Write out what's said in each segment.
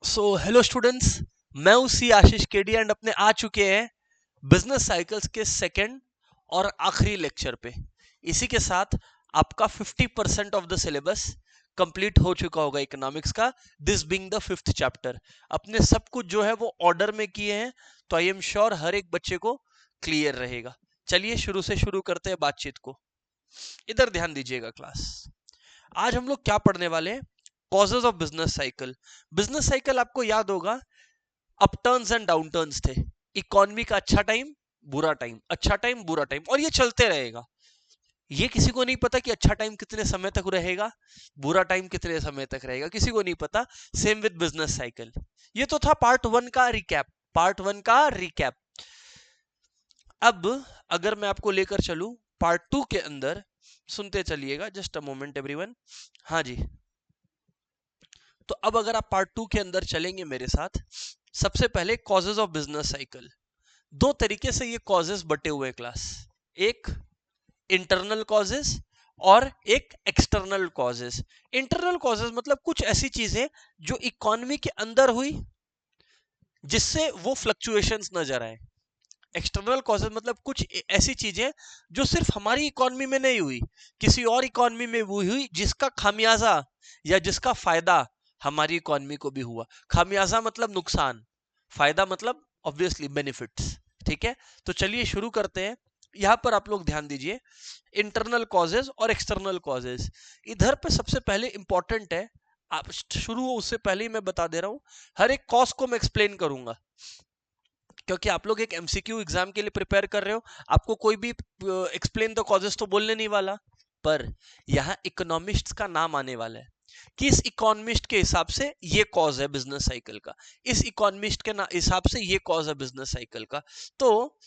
Hello students, मैं हूं सी आशीष KD and अपने आ चुके हैं बिजनेस साइकिल्स के सेकंड और आखिरी लेक्चर पे। इसी के साथ आपका 50% ऑफ द सिलेबस कंप्लीट हो चुका होगा इकोनॉमिक्स का, this being the fifth chapter. अपने सब कुछ जो है वो ऑर्डर में किए हैं, तो आई एम श्योर हर एक बच्चे को क्लियर रहेगा। चलिए शुरू से शुरू करते हैं बातचीत को। इधर ध्यान दीजिएगा क्लास। आज हम लोग क्या पढ़ने वाले हैं? Causes of business cycle. Business cycle आपको याद होगा, up turns and down turns थे। इकोनॉमी का अच्छा टाइम, बुरा टाइम, अच्छा टाइम, बुरा टाइम, और ये चलते रहेगा। ये किसी को नहीं पता कि अच्छा टाइम कितने समय तक रहेगा, बुरा टाइम कितने समय तक रहेगा, किसी को नहीं पता। Same with business cycle. ये तो था पार्ट वन का रिकैप। पार्ट वन का रिकैप। अब अगर मैं आपको लेकर चलूं पार्ट टू के अंदर, सुनते चलिएगा, जस्ट अ मोमेंट एवरीवन। हाँ जी, तो अब अगर आप पार्ट टू के अंदर चलेंगे मेरे साथ, सबसे पहले कॉजेज ऑफ बिजनेस साइकिल। दो तरीके से ये कॉजेज बटे हुए हैं क्लास। एक इंटरनल कॉजेज और एक एक्सटर्नल कॉजेज। इंटरनल कॉजेज मतलब कुछ ऐसी चीजें जो इकोनॉमी के अंदर हुई जिससे वो फ्लक्चुएशंस नजर आए। एक्सटर्नल कॉजेज मतलब कुछ ऐसी चीजें जो सिर्फ हमारी इकोनॉमी में नहीं हुई, किसी और इकोनॉमी में वो हुई, जिसका खामियाजा या जिसका फायदा हमारी इकोनॉमी को भी हुआ। खामियाजा मतलब नुकसान, फायदा मतलब ऑब्वियसली बेनिफिट्स। ठीक है, तो चलिए शुरू करते हैं। यहां पर आप लोग ध्यान दीजिए, इंटरनल कॉजेज और एक्सटर्नल कॉजेज। इधर पे सबसे पहले इंपॉर्टेंट है, आप शुरू हो उससे पहले ही मैं बता दे रहा हूं, हर एक कॉज को मैं एक्सप्लेन करूंगा, क्योंकि आप लोग एक एमसीक्यू एग्जाम के लिए प्रिपेयर कर रहे हो। आपको कोई भी एक्सप्लेन द कॉजेस तो बोलने नहीं वाला, पर यहाँ इकोनॉमिस्ट का नाम आने वाला है कि इस इकोनॉमिस्ट के हिसाब से ये कॉज है बिजनेस साइकिल का, इस इकोनॉमिस्ट के हिसाब से ये कॉज है बिजनेस साइकिल का। तो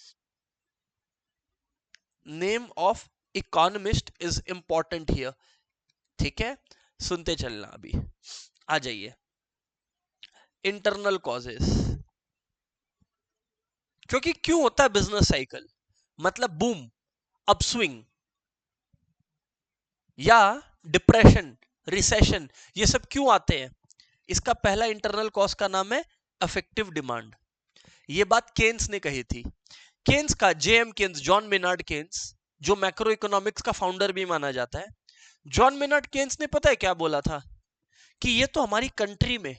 name of economist is important here. ठीक है, सुनते चलना। अभी आ जाइए, इंटरनल कॉजेस। क्योंकि क्यों होता है बिजनेस साइकिल, मतलब बूम, अपस्विंग या डिप्रेशन, रिसेशन, ये सब क्यों आते हैं? इसका पहला इंटरनल कॉज का नाम है अफेक्टिव डिमांड। ये बात केन्स ने कही थी। केन्स का, JM Keynes, John Maynard Keynes, जो मैक्रो इकोनॉमिक्स का फाउंडर भी माना जाता है, जॉन मेनार्ड केन्स ने पता है क्या बोला था? कि ये तो हमारी कंट्री में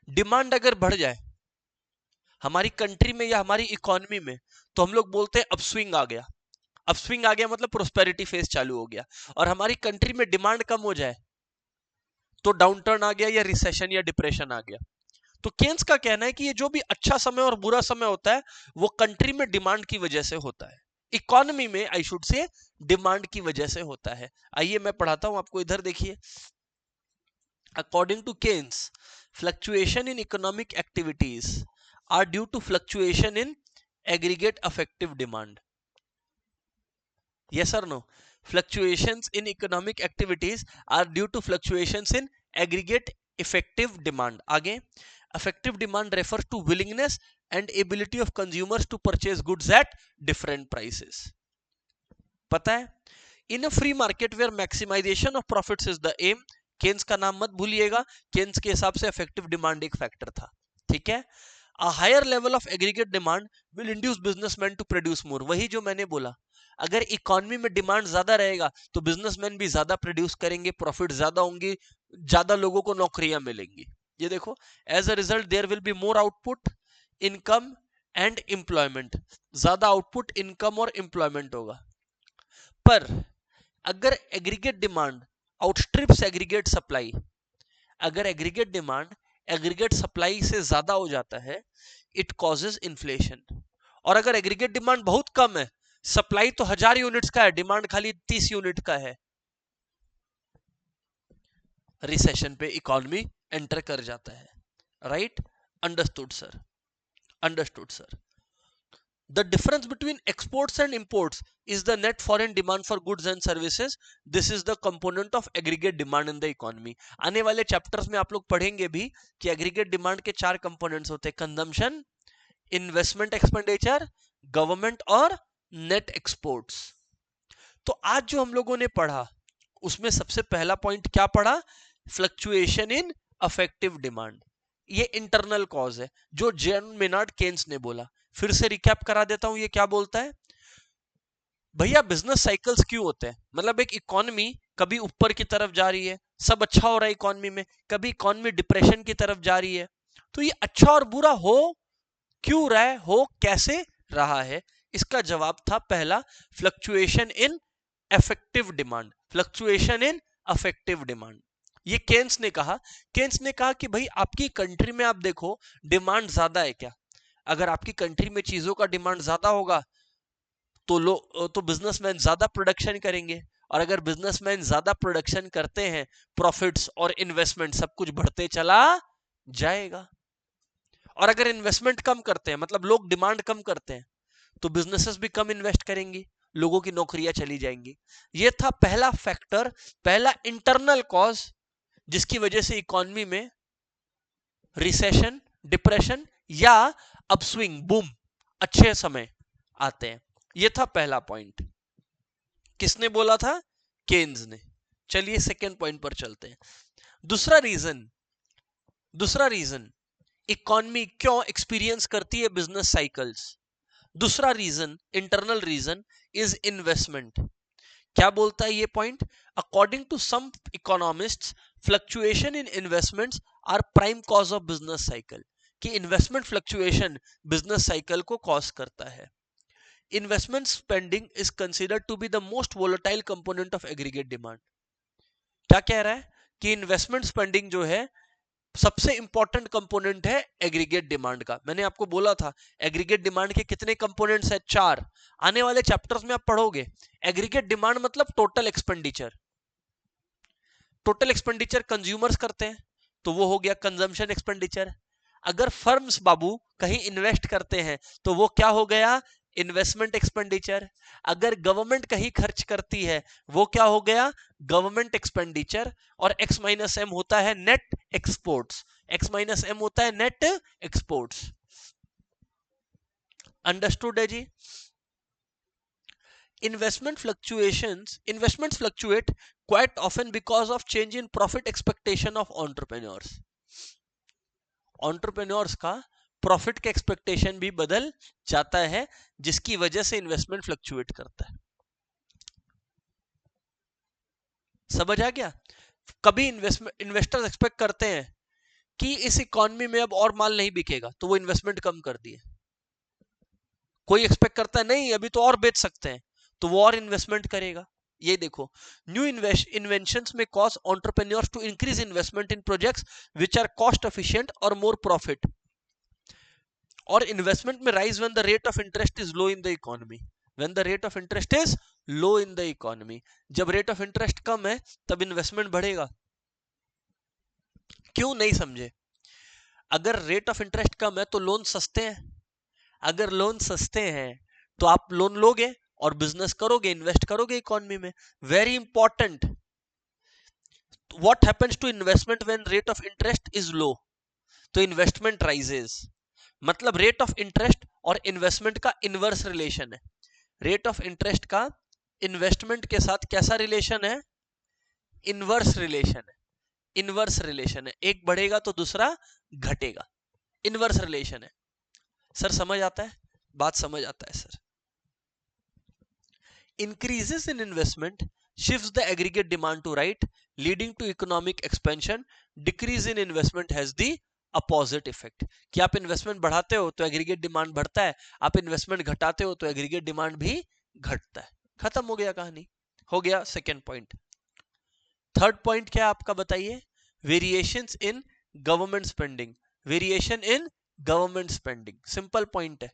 डिमांड अगर बढ़ जाए, हमारी कंट्री में या हमारी इकोनॉमी में, तो हम लोग बोलते हैं अपस्विंग आ गया। अपस्विंग आ गया मतलब प्रोस्पेरिटी फेज चालू हो गया। और हमारी कंट्री में डिमांड कम हो जाए तो डाउनटर्न आ गया, या रिसेशन या डिप्रेशन आ गया। तो केन्स का कहना है कि ये जो भी अच्छा समय और बुरा समय होता है, वो कंट्री में डिमांड की वजह से होता है, इकोनॉमी में आई शुड से डिमांड की वजह से होता है। आइए मैं पढ़ाता हूं आपको, इधर देखिए। According to Keynes, fluctuation in economic activities are due to fluctuation in aggregate effective demand. Yes or no? Fluctuations in economic activities are due to fluctuations in aggregate effective demand. आगे, effective demand refers to willingness and ability of consumers to purchase goods at different prices. पता है? In a free market where maximization of profits is the aim, Keynes का नाम मत भूलिएगा, Keynes के हिसाब से effective demand एक फैक्टर था। ठीक है, a higher level of aggregate demand will induce businessmen to produce more। वही जो मैंने बोला, अगर इकोनॉमी में डिमांड ज्यादा रहेगा तो बिजनेसमैन भी ज्यादा प्रोड्यूस करेंगे, प्रॉफिट ज्यादा होंगे, ज्यादा लोगों को नौकरियां मिलेंगी। ये देखो, as a result there will be more output, income and employment. ज्यादा आउटपुट, इनकम और एम्प्लॉयमेंट होगा। पर अगर aggregate demand outstrips aggregate supply, अगर एग्रीगेट डिमांड एग्रीगेट सप्लाई से ज्यादा हो जाता है, इट कॉजेज इन्फ्लेशन। और अगर एग्रीगेट डिमांड बहुत कम है, सप्लाई तो 1000 यूनिट्स का है, डिमांड खाली 30 यूनिट का है, रिसेशन पे इकोनॉमी एंटर कर जाता है। Right? Understood sir, understood sir. The difference between exports and imports is the net foreign demand for goods and services. This is the component of aggregate demand in the economy. आने वाले chapters में आप लोग पढ़ेंगे भी कि aggregate demand के 4 components होते हैं: कंजम्पशन, इन्वेस्टमेंट एक्सपेंडिचर, गवर्नमेंट और नेट एक्सपोर्ट्स। तो आज जो हम लोगों ने पढ़ा, उसमें सबसे पहला पॉइंट क्या पढ़ा? Fluctuation in affective demand. ये इंटरनल कॉज है जो जॉन मेनार्ड केन्स ने बोला। फिर से रिकैप करा देता हूं, ये क्या बोलता है भैया, बिजनेस साइकिल्स क्यों होते हैं, मतलब एक इकोनॉमी कभी ऊपर की तरफ जा रही है, सब अच्छा हो रहा है इकोनॉमी में, कभी इकोनॉमी डिप्रेशन की तरफ जा रही है, तो ये अच्छा और बुरा हो क्यों रहा है, हो कैसे रहा है? इसका जवाब था पहला, fluctuation in effective demand, fluctuation in affective demand. ये केन्स ने कहा कि भाई आपकी कंट्री में आप देखो डिमांड ज्यादा है क्या, अगर आपकी कंट्री में चीजों का डिमांड ज्यादा होगा तो बिजनेसमैन ज्यादा प्रोडक्शन करेंगे, और अगर बिजनेसमैन ज्यादा प्रोडक्शन करते हैं, प्रॉफिट्स और इन्वेस्टमेंट सब कुछ बढ़ते चला जाएगा। और अगर इन्वेस्टमेंट कम करते हैं, मतलब लोग डिमांड कम करते हैं, तो बिजनेसेस भी कम इन्वेस्ट करेंगी, लोगों की नौकरियां चली जाएंगी। ये था पहला फैक्टर, पहला इंटरनल कॉज जिसकी वजह से इकोनॉमी में रिसेशन, डिप्रेशन या अपस्विंग, बूम, अच्छे समय आते हैं। ये था पहला पॉइंट। किसने बोला था? केन्स ने। चलिए सेकेंड पॉइंट पर चलते हैं। दूसरा रीजन इकोनॉमी क्यों एक्सपीरियंस करती है बिजनेस साइकिल्स, दूसरा reason, internal reason is investment. क्या बोलता है ये point? According to some economists, fluctuation in investments are prime cause of business cycle, कि इन्वेस्टमेंट फ्लक्चुएशन बिजनेस साइकिल को कॉज करता है। Investment spending is considered to be the most volatile component of aggregate demand. क्या कह रहा है कि investment spending जो है सबसे इंपॉर्टेंट कंपोनेंट है एग्रीगेट डिमांड का। मैंने आपको बोला था एग्रीगेट डिमांड के कितने कंपोनेंट्स है? 4। आने वाले चैप्टर्स में आप पढ़ोगे। एग्रीगेट डिमांड मतलब total expenditure, total expenditure consumers करते हैं तो वो हो गया कंजम्पशन एक्सपेंडिचर। अगर फर्म्स बाबू कहीं इन्वेस्ट करते हैं तो वो क्या हो गया? Investment expenditure. अगर गवर्नमेंट कहीं खर्च करती है वो क्या हो गया? Government expenditure. और एक्स माइनस एम होता है net exports, X minus M होता है नेट एक्सपोर्ट्स। अंडरस्टूड है जी? Investments fluctuate quite often because of change in profit expectation of entrepreneurs. Entrepreneurs का प्रॉफिट का एक्सपेक्टेशन भी बदल जाता है, जिसकी वजह से इन्वेस्टमेंट फ्लक्चुएट करता है। समझ आ गया? कभी इन्वेस्टर्स एक्सपेक्ट करते हैं कि इस इकोनॉमी में अब और माल नहीं बिकेगा तो वो इन्वेस्टमेंट कम कर दिए। कोई एक्सपेक्ट करता है नहीं अभी तो और बेच सकते हैं तो वो और इन्वेस्टमेंट करेगा। ये देखो, न्यू इन्वेंशंस में cause entrepreneurs to increase investment in projects which are cost efficient और मोर प्रॉफिट। और इन्वेस्टमेंट में rise when the rate of interest is low in the economy, when the rate of interest is low in the economy. जब rate of interest कम है तब investment बढ़ेगा। क्यों? नहीं समझे? अगर रेट ऑफ इंटरेस्ट कम है तो लोन सस्ते हैं, अगर लोन सस्ते हैं तो आप लोन लोगे और बिजनेस करोगे, इन्वेस्ट करोगे इकोनॉमी में। Very important, what happens to investment when rate of interest is low? तो इन्वेस्टमेंट राइजेस। मतलब रेट ऑफ इंटरेस्ट और इन्वेस्टमेंट का इनवर्स रिलेशन है। रेट ऑफ इंटरेस्ट का इन्वेस्टमेंट के साथ कैसा रिलेशन है? इनवर्स रिलेशन है। इनवर्स रिलेशन है, एक बढ़ेगा तो दूसरा घटेगा, इनवर्स रिलेशन है। सर समझ आता है? बात समझ आता है sir? Increases in investment shifts the aggregate demand to right, leading to economic expansion. Decrease in investment has the opposite effect, कि आप इन्वेस्टमेंट बढ़ाते हो तो एग्रीगेट डिमांड बढ़ता है, आप इन्वेस्टमेंट घटाते हो तो एग्रीगेट डिमांड भी घटता है। खत्म हो गया कहानी, हो गया सेकेंड पॉइंट। थर्ड पॉइंट क्या आपका बताइए? Variations in government spending. Variation in government spending, simple point है,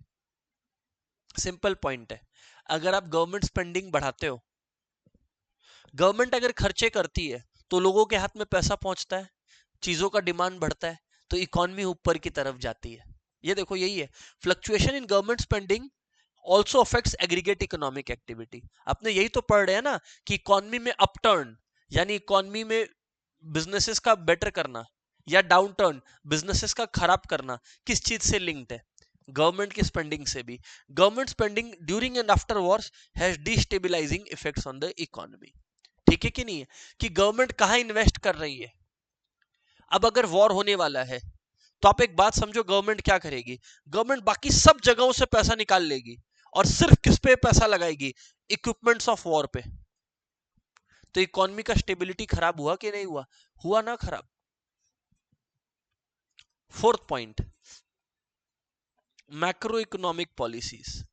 सिंपल पॉइंट है। अगर आप गवर्नमेंट स्पेंडिंग बढ़ाते हो, गवर्नमेंट अगर खर्चे करती है तो लोगों के हाथ में पैसा पहुंचता है, चीजों का डिमांड बढ़ता है तो इकोनॉमी ऊपर की तरफ जाती है। ये देखो, यही है fluctuation in government spending also affects aggregate economic activity. आपने यही तो पढ़ रहे हैं ना कि इकोनॉमी में अपटर्न यानी इकोनॉमी में बिजनेसेस का बेटर करना या डाउन टर्न बिजनेसेस का खराब करना किस चीज से लिंक्ड है? गवर्नमेंट की स्पेंडिंग से भी। Government spending during and after wars has destabilizing effects on the economy. ठीक है कि नहीं है? कि गवर्नमेंट कहां इन्वेस्ट कर रही है? अब अगर वॉर होने वाला है तो आप एक बात समझो, गवर्नमेंट क्या करेगी? गवर्नमेंट बाकी सब जगहों से पैसा निकाल लेगी और सिर्फ किस पे पैसा लगाएगी? इक्विपमेंट्स ऑफ वॉर पे। तो इकोनॉमी का स्टेबिलिटी खराब हुआ कि नहीं हुआ? हुआ ना खराब। Fourth point, macro economic policies.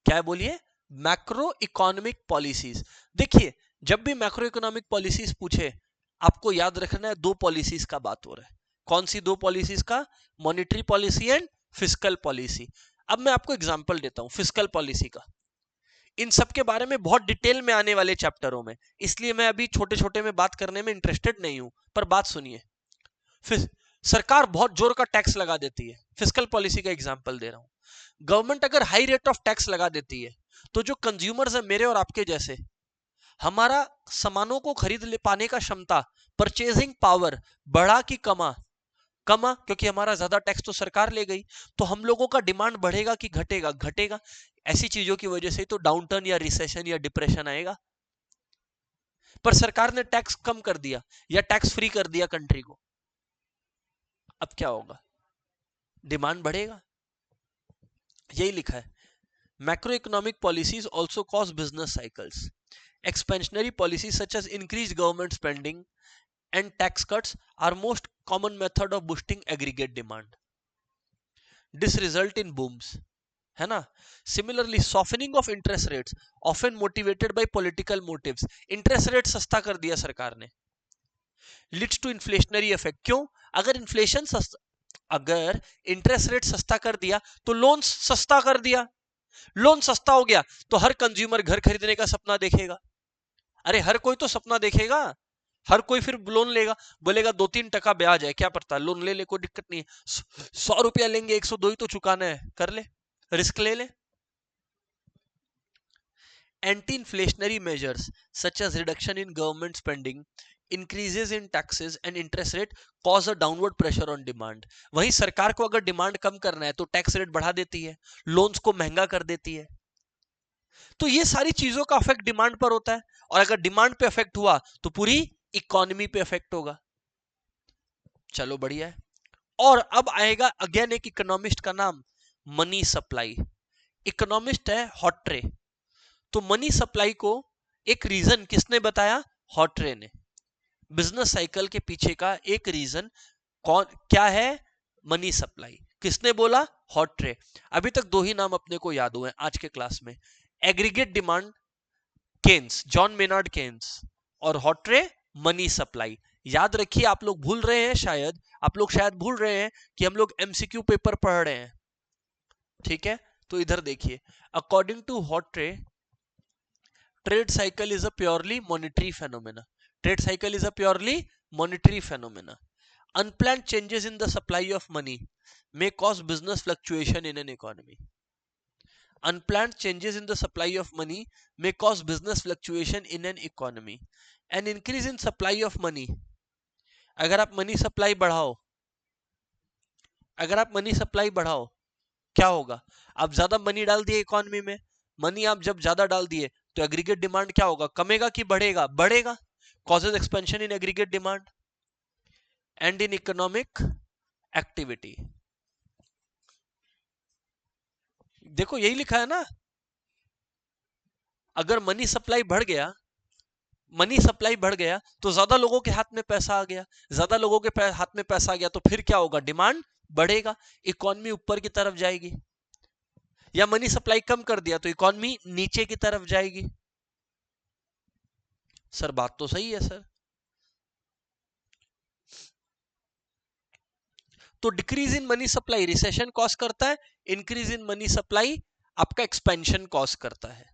क्या है बोलिए? Macro economic policies. देखिए, जब भी मैक्रो इकोनॉमिक पॉलिसीज पूछे, आपको याद रखना है दो पॉलिसीज का बात हो रहा है। कौन सी दो पॉलिसीज का? Monetary policy and fiscal policy. अब मैं आपको एग्जांपल देता हूं फिस्कल पॉलिसी का। इन सब के बारे में बहुत डिटेल में आने वाले चैप्टरों में, इसलिए मैं अभी छोटे छोटे में बात करने में इंटरेस्टेड नहीं हूं। पर बात सुनिए, फिर सरकार बहुत जोर का टैक्स लगा देती है। फिस्कल पॉलिसी का एग्जांपल दे रहा हूं। गवर्नमेंट अगर हाई रेट ऑफ टैक्स लगा देती है, तो जो कंज्यूमर्स है मेरे और आपके जैसे, हमारा सामानों को खरीद ले पाने का क्षमता, परचेजिंग पावर बढ़ा कि कमा? कमा, क्योंकि हमारा ज्यादा टैक्स तो सरकार ले गई। तो हम लोगों का डिमांड बढ़ेगा कि घटेगा? घटेगा। ऐसी चीजों की वजह से तो डाउनटर्न या रिसेशन या डिप्रेशन आएगा। पर सरकार ने टैक्स कम कर दिया या टैक्स फ्री कर दिया कंट्री को, अब क्या होगा? डिमांड बढ़ेगा। यही लिखा है, macro economic policies also cause business cycles. Expansionary policies such as increase government spending and tax cuts are most common method of boosting aggregate demand. This result in booms, है ना? Similarly, softening of interest rates often motivated by political motives. Interest rate सस्ता कर दिया सरकार ने, leads to inflationary effect. क्यों? अगर interest rate सस्ता कर दिया तो लोन सस्ता कर दिया। लोन सस्ता हो गया तो हर कंज्यूमर घर खरीदने का सपना देखेगा। अरे हर कोई तो सपना देखेगा, हर कोई फिर लोन लेगा। बोलेगा 2-3% ब्याज है, क्या पड़ता, लोन ले ले, कोई दिक्कत नहीं है। 100 रुपया लेंगे, 102 ही तो चुकाना है, कर ले, रिस्क ले ले। Anti inflationary measures such as reduction in government spending, increases in taxes and interest rate cause a downward pressure on demand. वहीं सरकार को अगर डिमांड कम करना है तो टैक्स रेट बढ़ा देती है, लोन्स को महंगा कर देती है। तो ये सारी चीजों का इफेक्ट डिमांड पर होता है, और अगर डिमांड पे इफेक्ट हुआ तो पूरी इकोनॉमी पे इफेक्ट होगा। चलो बढ़िया है। और अब आएगा अगेन एक इकोनॉमिस्ट का नाम, मनी सप्लाई। इकोनॉमिस्ट है हॉट्रे। तो मनी सप्लाई को एक रीजन किसने बताया? हॉट्रे ने। बिजनेस साइकिल के पीछे का एक रीजन कौन क्या है? Money supply. किसने बोला? हॉट्रे। अभी तक दो ही नाम अपने को याद हुए आज के क्लास में, aggregate demand Keynes, John Maynard Keynes, और हॉट्रे मनी सप्लाई। याद रखिए, आप लोग भूल रहे हैं शायद, आप लोग शायद भूल रहे हैं कि हम लोग एमसीक्यू पेपर पढ़ रहे हैं, ठीक है? तो इधर देखिए, according to Hawtrey, trade cycle is a purely monetary phenomena. Trade cycle is a purely monetary phenomena. Unplanned changes in the supply of money may cause business fluctuation in an economy. Unplanned changes in the supply of money may cause business fluctuation in an economy. An increase in supply of money, अगर आप money supply बढ़ाओ, अगर आप money supply बढ़ाओ, क्या होगा? आप ज्यादा मनी डाल दिए इकोनॉमी में, मनी आप जब ज्यादा डाल दिए तो एग्रीगेट डिमांड क्या होगा? कमेगा कि बढ़ेगा? बढ़ेगा. Causes expansion in aggregate demand and in economic activity. देखो यही लिखा है ना, अगर मनी सप्लाई बढ़ गया, मनी सप्लाई बढ़ गया तो ज्यादा लोगों के हाथ में पैसा आ गया, ज्यादा लोगों के हाथ में पैसा आ गया तो फिर क्या होगा? डिमांड बढ़ेगा, इकोनॉमी ऊपर की तरफ जाएगी. या मनी सप्लाई कम कर दिया तो इकोनॉमी नीचे की तरफ जाएगी. सर बात तो सही है सर. तो decrease in money supply recession cause करता है, इंक्रीज इन मनी सप्लाई आपका एक्सपेंशन कॉज करता है.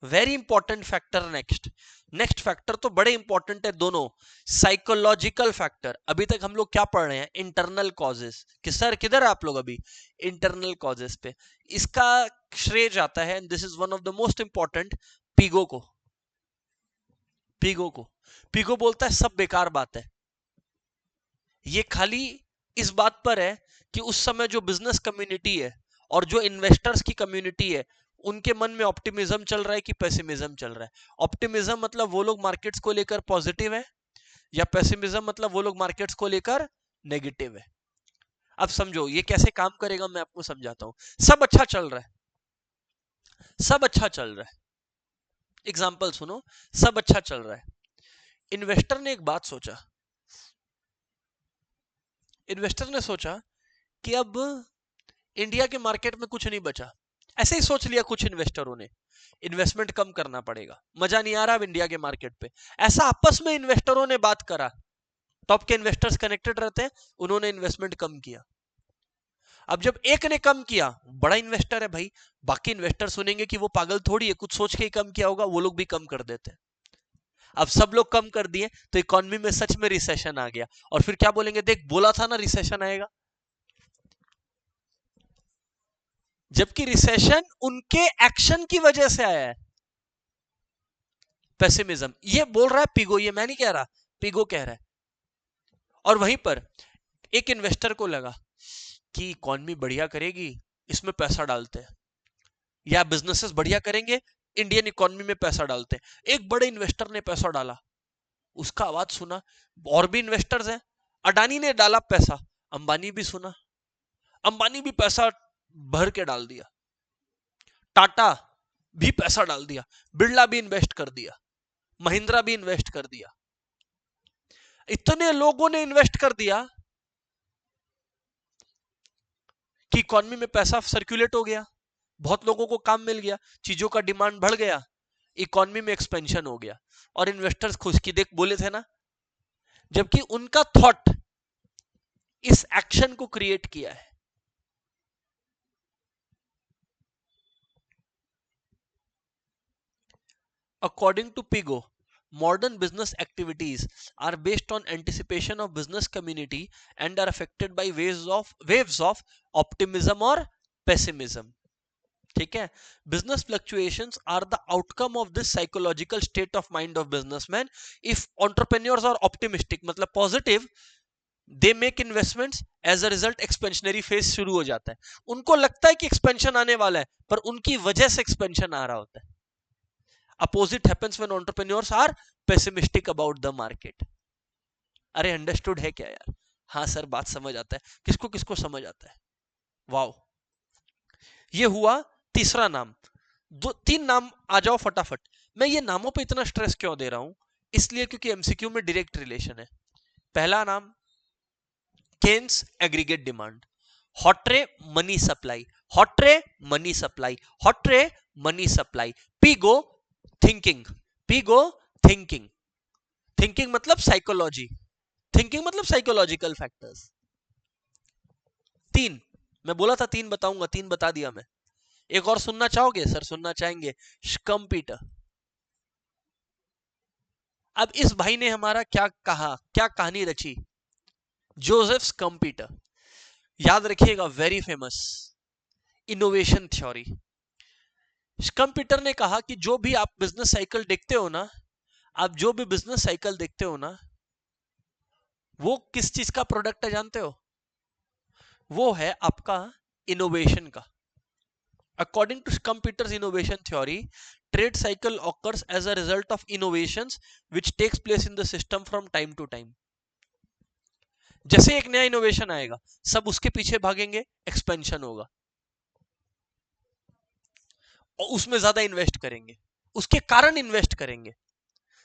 Very important factor. Next factor तो बड़े इंपॉर्टेंट है दोनों. Psychological factor. अभी तक हम लोग क्या पढ़ रहे हैं? Internal causes. कि सर किधर है आप लोग अभी? इंटरनल कॉजेस पे. इसका श्रेय जाता है, this is one of the most important, Pigou को. पीगो बोलता है सब बेकार बात है. ये खाली इस बात पर है कि उस समय जो बिजनेस कम्युनिटी है और जो इन्वेस्टर्स की कम्युनिटी है, उनके मन में ऑप्टिमिज्म चल रहा है कि पेसिमिज्म चल रहा है. ऑप्टिमिज्म मतलब वो लोग मार्केट्स को लेकर पॉजिटिव है, या पेसिमिज्म मतलब वो लोग मार्केट्स को लेकर नेगेटिव है. अब समझो ये कैसे काम करेगा, मैं आपको समझाता हूं। सब अच्छा चल रहा है, सब अच्छा चल रहा है, एग्जाम्पल सुनो, सब अच्छा चल रहा है। इन्वेस्टर ने एक बात सोचा, इन्वेस्टर ने सोचा कि अब इंडिया के मार्केट में कुछ नहीं बचा। ऐसे ही सोच लिया कुछ इन्वेस्टरों ने, इन्वेस्टमेंट कम करना पड़ेगा, मजा नहीं आ रहा अब इंडिया के मार्केट पे। ऐसा आपस में इन्वेस्टरों ने बात करा, टॉप के इन्वेस्टर्स कनेक्टेड रहते हैं, उन्होंने इन्वेस्टमेंट कम किया। अब जब एक ने कम किया, बड़ा इन्वेस्टर है भाई, बाकी इन्वेस्टर सुनेंगे कि वो पागल थोड़ी है, कुछ सोच के ही कम किया होगा, वो लोग भी कम कर देते हैं। अब सब लोग कम कर दिए तो इकोनॉमी में सच में रिसेशन आ गया, और फिर क्या बोलेंगे, देख बोला था ना रिसेशन आएगा। जबकि रिसेशन उनके एक्शन की वजह से आया है। पेसिमिज्म ये बोल रहा है पिगो, ये मैं नहीं कह रहा, पिगो कह रहा है। और वहीं पर एक इन्वेस्टर को लगा कि इकोनॉमी बढ़िया करेगी, इसमें पैसा डालते हैं, या बिजनेसेस बढ़िया करेंगे, इंडियन इकोनॉमी में पैसा डालते हैं। एक बड़े इन्वेस्टर ने पैसा डाला, उसका आवाज सुना, और भी इन्वेस्टर्स हैं, अडानी ने डाला पैसा, अंबानी भी सुना, अंबानी भी पैसा भर के डाल दिया, टाटा भी पैसा डाल दिया, बिरला भी इन्वेस्ट कर दिया, महिंद्रा भी इन्वेस्ट कर दिया। इतने लोगों ने इन्वेस्ट कर दिया कि इकोनॉमी में पैसा सर्कुलेट हो गया, बहुत लोगों को काम मिल गया, चीजों का डिमांड बढ़ गया, इकोनॉमी में एक्सपेंशन हो गया, और इन्वेस्टर्स खुश की देख बोले थे ना। जबकि उनका थॉट इस एक्शन को क्रिएट किया है। According to Pigo, modern business activities are based on anticipation of business community and are affected by waves of optimism or pessimism. ठीक है, business fluctuations are the outcome of this psychological state of mind of businessmen. If entrepreneurs are optimistic, मतलब positive, they make investments, as a result expansionary phase शुरू हो जाता है। उनको लगता है कि expansion आने वाला है, पर उनकी वजह से expansion आ रहा होता है। Opposite happens when entrepreneurs are pessimistic about the market. अरे अंडरस्टूड है क्या यार? हाँ सर बात समझ आता है, किसको किसको समझ आता है? वाओ, ये हुआ तीसरा नाम। दो तीन नाम आ जाओ फटाफट। मैं ये नामों पे इतना स्ट्रेस क्यों दे रहा हूं? इसलिए क्योंकि एमसीक्यू में डायरेक्ट रिलेशन है। पहला नाम Keynes aggregate demand, Hawtrey money supply, Hawtrey money supply, Hawtrey money supply. Pigou thinking, Pigou thinking, thinking मतलब साइकोलॉजी, थिंकिंग मतलब साइकोलॉजिकल फैक्टर्स। तीन, मैं बोला था तीन बताऊंगा, तीन बता दिया मैं। एक और सुनना चाहोगे? सर सुनना चाहेंगे। स्कम्पीटर। अब इस भाई ने हमारा क्या कहा, क्या कहानी रची? जोसेफ स्कम्पीटर, याद रखिएगा, वेरी फेमस इनोवेशन थ्योरी। स्कम्पीटर ने कहा कि जो भी आप बिजनेस साइकिल देखते हो ना, आप जो भी बिजनेस साइकिल देखते हो ना, वो किस चीज का प्रोडक्ट है जानते हो? वो है आपका इनोवेशन का। According to Schumpeter's innovation theory, trade cycle occurs as a result of innovations which takes place in the system from time to time. जैसे एक नया इनोवेशन आएगा, सब उसके पीछे भागेंगे, एक्सपेंशन होगा, और उसमें ज्यादा इन्वेस्ट करेंगे, उसके कारण इन्वेस्ट करेंगे।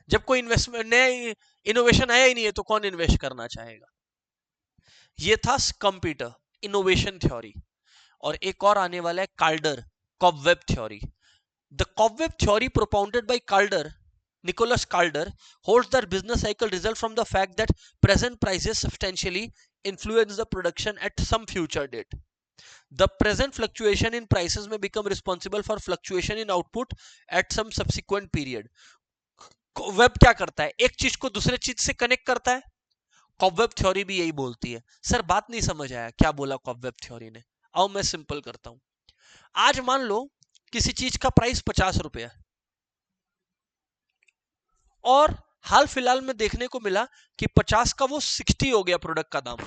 जब कोई इन्वेस्टमेंट नया इनोवेशन आया ही नहीं है तो कौन इन्वेस्ट करना चाहेगा? ये था स्कम्पीटर इनोवेशन थ्योरी। और एक और आने वाला है कार्डर cobweb theory. The cobweb theory propounded bye कार्डर, Nicholas Calder, holds that business cycle result from the fact that present prices substantially influence the production at some future date. The present fluctuation in prices may become responsible for fluctuation in output at some subsequent period. Web क्या करता है? एक चीज को दूसरे चीज से connect करता है। कॉबवेब थ्योरी भी यही बोलती है। सर बात नहीं समझ आया, क्या बोला कॉबवेब थ्योरी ने? आओ मैं सिंपल करता हूं। आज मान लो किसी चीज का प्राइस 50 रुपया है, और हाल फिलहाल में देखने को मिला कि 50 का वो 60 हो गया प्रोडक्ट का दाम।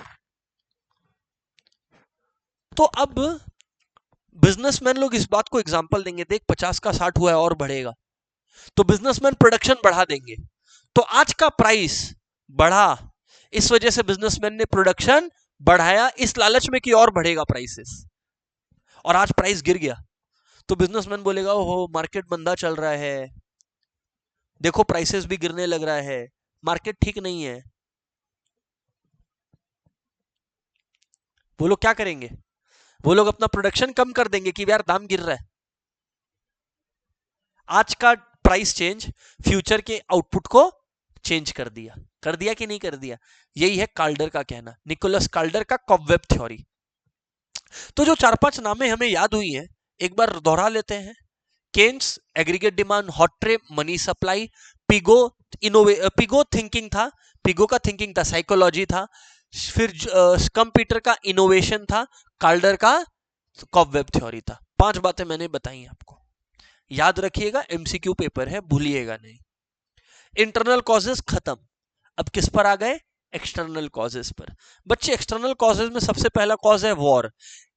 तो अब बिजनेसमैन लोग इस बात को एग्जांपल देंगे, देख 50 का 60 हुआ है और बढ़ेगा, तो बिजनेसमैन प्रोडक्शन बढ़ा देंगे। तो आज का प्राइस बढ़ा, इस वजह से बिजनेसमैन ने प्रोडक्शन बढ़ाया इस लालच में कि और बढ़ेगा प्राइसेस, और आज प्राइस गिर गया तो बिजनेसमैन बोलेगा ओहो मार्केट मंदा चल रहा है, देखो प्राइसेस भी गिरने लग रहा है, मार्केट ठीक नहीं है। वो लोग क्या करेंगे, वो लोग अपना प्रोडक्शन कम कर देंगे कि यार दाम गिर रहा है। आज का प्राइस चेंज फ्यूचर के आउटपुट को चेंज कर दिया कि नहीं कर दिया। यही है काल्डर का कहना, निकोलस काल्डर का कॉबवेब थ्योरी। तो जो 4-5 नामें हमें याद हुई हैं एक बार दोहरा लेते हैं। Keynes aggregate demand, Hawtrey money supply, Pigou Pigou thinking था, पिगो का थिंकिंग था साइकोलॉजी था, फिर स्कम्पीटर का इनोवेशन था, काल्डर का कॉबवेब थ्योरी था। 5 बातें मैंने बताई आपको, याद रखिएगा, एमसीक्यू पेपर है, भूलिएगा नहीं। इंटरनल कॉजेस खत्म, अब किस पर आ गए, एक्सटर्नल कॉजेस पर। बच्चे एक्सटर्नल कॉजेस में सबसे पहला कॉज है वॉर।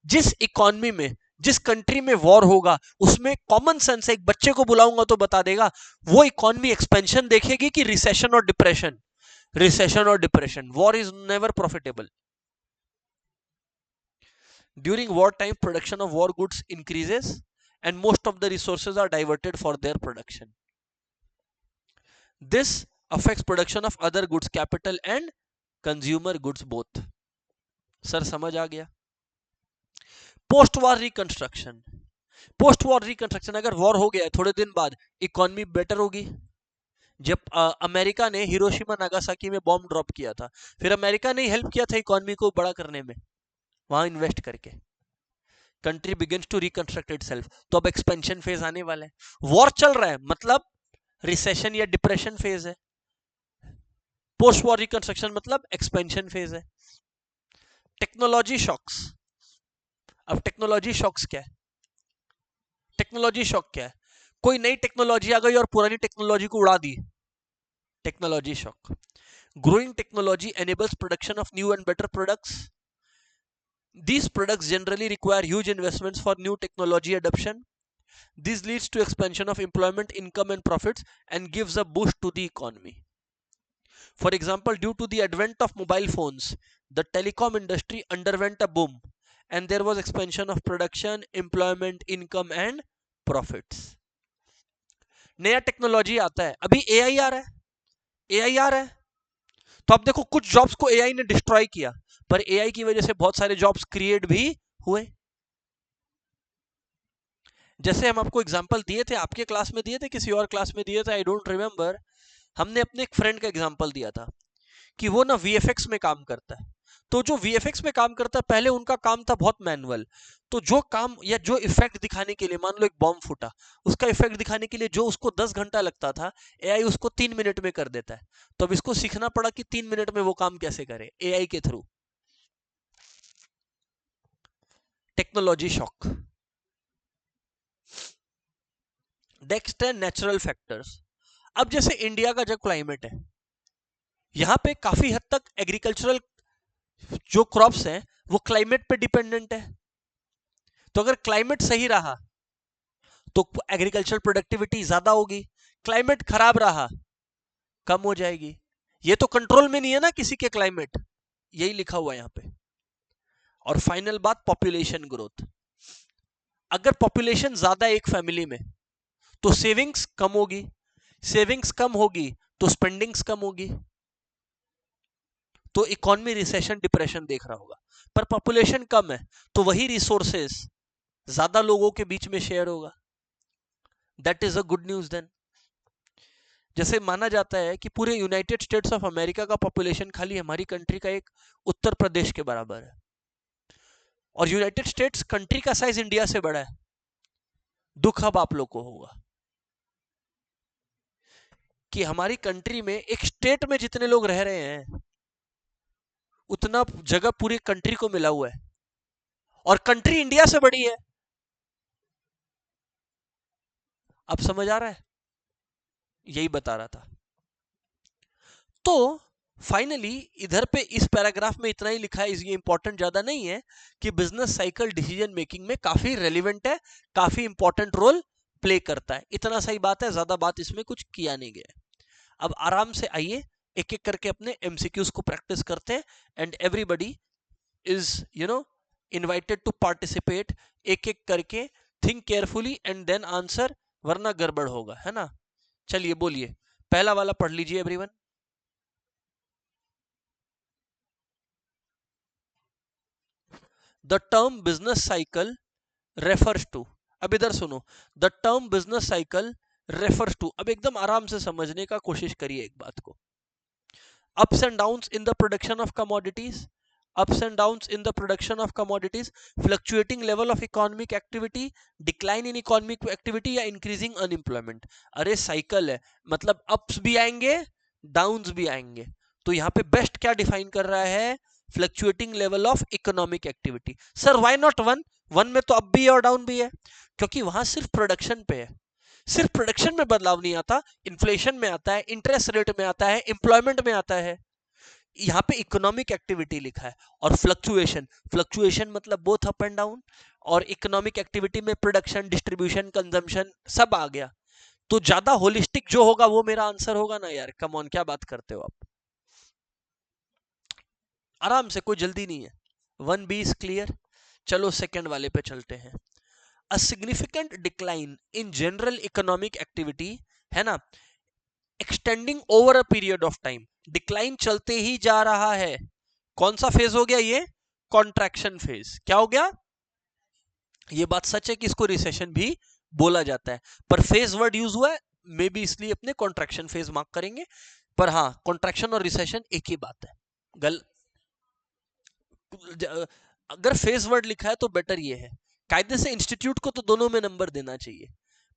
जिस इकोनॉमी में, जिस कंट्री में वॉर होगा उसमें कॉमन सेंस है, एक बच्चे को बुलाऊंगा तो बता देगा वो इकोनॉमी एक्सपेंशन देखेगी कि रिसेशन और डिप्रेशन। रिसेशन और depression, war is never profitable. During war time production of war goods increases and most of the resources are diverted for their production. This affects production of other goods, capital and consumer goods both. Sir समझ आ गया। Post war reconstruction, post war reconstruction, अगर war हो गया थोड़े दिन बाद economy better होगी। जब अमेरिका ने हिरोशिमा नागासाकी में बॉम्ब ड्रॉप किया था, फिर अमेरिका ने हेल्प किया था इकोनॉमी को बड़ा करने में, वहां इन्वेस्ट करके। Country begins to reconstruct itself, तो अब एक्सपेंशन फेज आने वाला है। वॉर चल रहा है मतलब रिसेशन या डिप्रेशन फेज है, पोस्ट वॉर रिकंस्ट्रक्शन मतलब एक्सपेंशन फेज है। टेक्नोलॉजी शॉक्स, अब टेक्नोलॉजी शॉक्स क्या है, टेक्नोलॉजी शॉक क्या है, कोई नई टेक्नोलॉजी आ गई और पुरानी टेक्नोलॉजी को उड़ा दी, technology shock. Growing technology enables production of new and better products. These products generally require huge investments for new technology adoption. This leads to expansion of employment, income and profits and gives a boost to the economy. For example, due to the advent of mobile phones, the telecom industry underwent a boom and there was expansion of production, employment, income and profits. नया technology आता है, अभी AI आ रहा है, AI आ रहा है, तो अब देखो कुछ जॉब्स को एआई ने डिस्ट्रॉय किया, पर एआई की वजह से बहुत सारे जॉब्स क्रिएट भी हुए। जैसे हम आपको एग्जांपल दिए थे, आपके क्लास में दिए थे, किसी और क्लास में दिए थे, आई डोंट रिमेंबर। हमने अपने एक फ्रेंड का एग्जांपल दिया था कि वो ना वीएफएक्स में काम करता है। तो जो वीएफएक्स में काम करता है, पहले उनका काम था बहुत मैनुअल। तो जो काम या जो इफेक्ट दिखाने के लिए, मान लो एक बॉम्ब फूटा, उसका इफेक्ट दिखाने के लिए जो उसको 10 घंटा लगता था, एआई उसको 3 मिनट में कर देता है। तो अब इसको सीखना पड़ा कि 3 मिनट में वो काम कैसे करे, एआई के थ्रू। Technology shock. नेक्स्ट है नेचुरल फैक्टर्स। अब जैसे इंडिया का जो क्लाइमेट है, यहां पे काफी हद तक एग्रीकल्चरल जो क्रॉप्स हैं वो क्लाइमेट पे डिपेंडेंट है। तो अगर क्लाइमेट सही रहा तो एग्रीकल्चर प्रोडक्टिविटी ज्यादा होगी, क्लाइमेट खराब रहा कम हो जाएगी। ये तो कंट्रोल में नहीं है ना किसी के क्लाइमेट, यही लिखा हुआ है यहां पे। और फाइनल बात, पॉपुलेशन ग्रोथ। अगर पॉपुलेशन ज्यादा एक फैमिली में तो सेविंग्स कम होगी, सेविंग्स कम होगी तो स्पेंडिंग्स कम होगी, तो इकोनॉमी रिसेशन डिप्रेशन देख रहा होगा। पर पॉपुलेशन कम है तो वही रिसोर्सेस ज्यादा लोगों के बीच में शेयर होगा, that is a good news then. जैसे माना जाता है कि पूरे यूनाइटेड स्टेट्स ऑफ अमेरिका का पॉपुलेशन खाली हमारी कंट्री का एक उत्तर प्रदेश के बराबर है, और यूनाइटेड स्टेट्स कंट्री का साइज इंडिया से बड़ा है। दुख अब आप लोग को होगा कि हमारी कंट्री में एक स्टेट में जितने लोग रह रहे हैं उतना जगह पूरी कंट्री को मिला हुआ है, और कंट्री इंडिया से बड़ी है। अब समझ आ रहा है, यही बता रहा था। तो फाइनली इधर पे इस पैराग्राफ में इतना ही लिखा है, ये इंपॉर्टेंट ज्यादा नहीं है, कि बिजनेस साइकिल डिसीजन मेकिंग में काफी रेलिवेंट है, काफी इंपॉर्टेंट रोल प्ले करता है। इतना सही बात है, ज्यादा बात इसमें कुछ किया नहीं गया। अब आराम से आइए एक एक करके अपने एमसीक्यूज को प्रैक्टिस करते हैं, and everybody is invited to participate. एक एक करके think carefully and then answer, वरना गड़बड़ होगा, है ना? चलिए बोलिए, पहला वाला पढ़ लीजिए everyone. The term business cycle refers to, अब इधर सुनो, the term business cycle refers to, अब एकदम आराम से समझने का कोशिश करिए एक बात को। ups and downs in the production of commodities, ups and downs in the production of commodities, fluctuating level of economic activity, decline in economic activity या increasing unemployment। अरे साइकिल है, मतलब अप्स भी आएंगे डाउन्स भी आएंगे, तो यहाँ पे बेस्ट क्या डिफाइन कर रहा है? Fluctuating level of economic activity. Sir why not one? One में तो अप भी है और डाउन भी है, क्योंकि वहां सिर्फ प्रोडक्शन पे है, सिर्फ प्रोडक्शन में बदलाव नहीं आता, इन्फ्लेशन में आता है, इंटरेस्ट रेट में आता है, एम्प्लॉयमेंट में आता है। यहाँ पे इकोनॉमिक एक्टिविटी लिखा है, और फ्लक्चुएशन, फ्लक्चुएशन मतलब बोथ अप एंड डाउन, और इकोनॉमिक एक्टिविटी में प्रोडक्शन, डिस्ट्रीब्यूशन, कंजम्पशन सब आ गया, तो ज्यादा होलिस्टिक जो होगा वो मेरा आंसर होगा ना यार। कम ऑन, क्या बात करते हो आप? आराम से, कोई जल्दी नहीं है। 1B is clear. चलो सेकंड वाले पे चलते हैं। A significant decline in general economic activity, है ना, extending over a period of time, decline चलते ही जा रहा है। कौन सा फेज हो गया ये? Contraction phase. क्या हो गया? ये बात सच है कि इसको रिसेशन भी बोला जाता है, पर फेज वर्ड यूज हुआ है, मे बी इसलिए अपने कॉन्ट्रैक्शन फेज मार्क करेंगे, पर हाँ कॉन्ट्रैक्शन और रिसेशन एक ही बात है। अगर फेज वर्ड लिखा है तो बेटर ये है, कायदे से इंस्टीट्यूट को तो दोनों में नंबर देना चाहिए,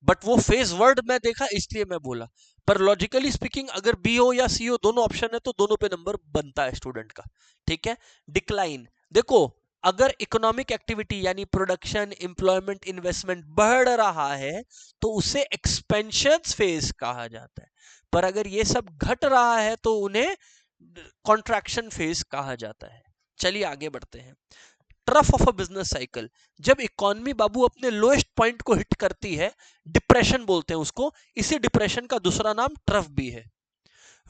बट वो फेज वर्ड में देखा इसलिए मैं बोला, पर लॉजिकली स्पीकिंग अगर बी हो या सी हो दोनों ऑप्शन है तो दोनों पे नंबर बनता है स्टूडेंट का, ठीक है। डिक्लाइन, देखो अगर इकोनॉमिक एक्टिविटी यानी प्रोडक्शन, एम्प्लॉयमेंट, इन्वेस्टमेंट बढ़ रहा है तो उसे एक्सपेंशन फेज कहा जाता है, पर अगर ये सब घट रहा है तो उन्हें कॉन्ट्रैक्शन फेज कहा जाता है। चलिए आगे बढ़ते हैं। Trough of a business cycle, जब इकोनॉमी बाबू अपने लोएस्ट पॉइंट को हिट करती है, डिप्रेशन बोलते हैं उसको, इसी डिप्रेशन का दूसरा नाम ट्रफ भी है।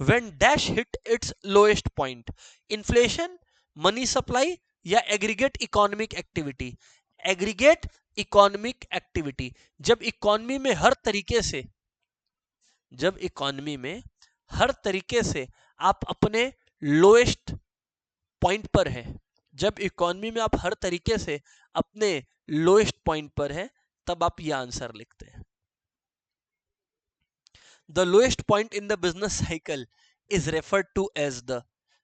When dash hit its lowest point, inflation, money supply या aggregate economic activity? Aggregate economic activity, जब इकोनॉमी में हर तरीके से, जब इकोनॉमी में हर तरीके से आप अपने लोएस्ट पॉइंट पर हैं, जब इकोनॉमी में आप हर तरीके से अपने लोएस्ट पॉइंट पर हैं, तब आप ये आंसर लिखते हैं। The lowest point in the business cycle is referred to as the,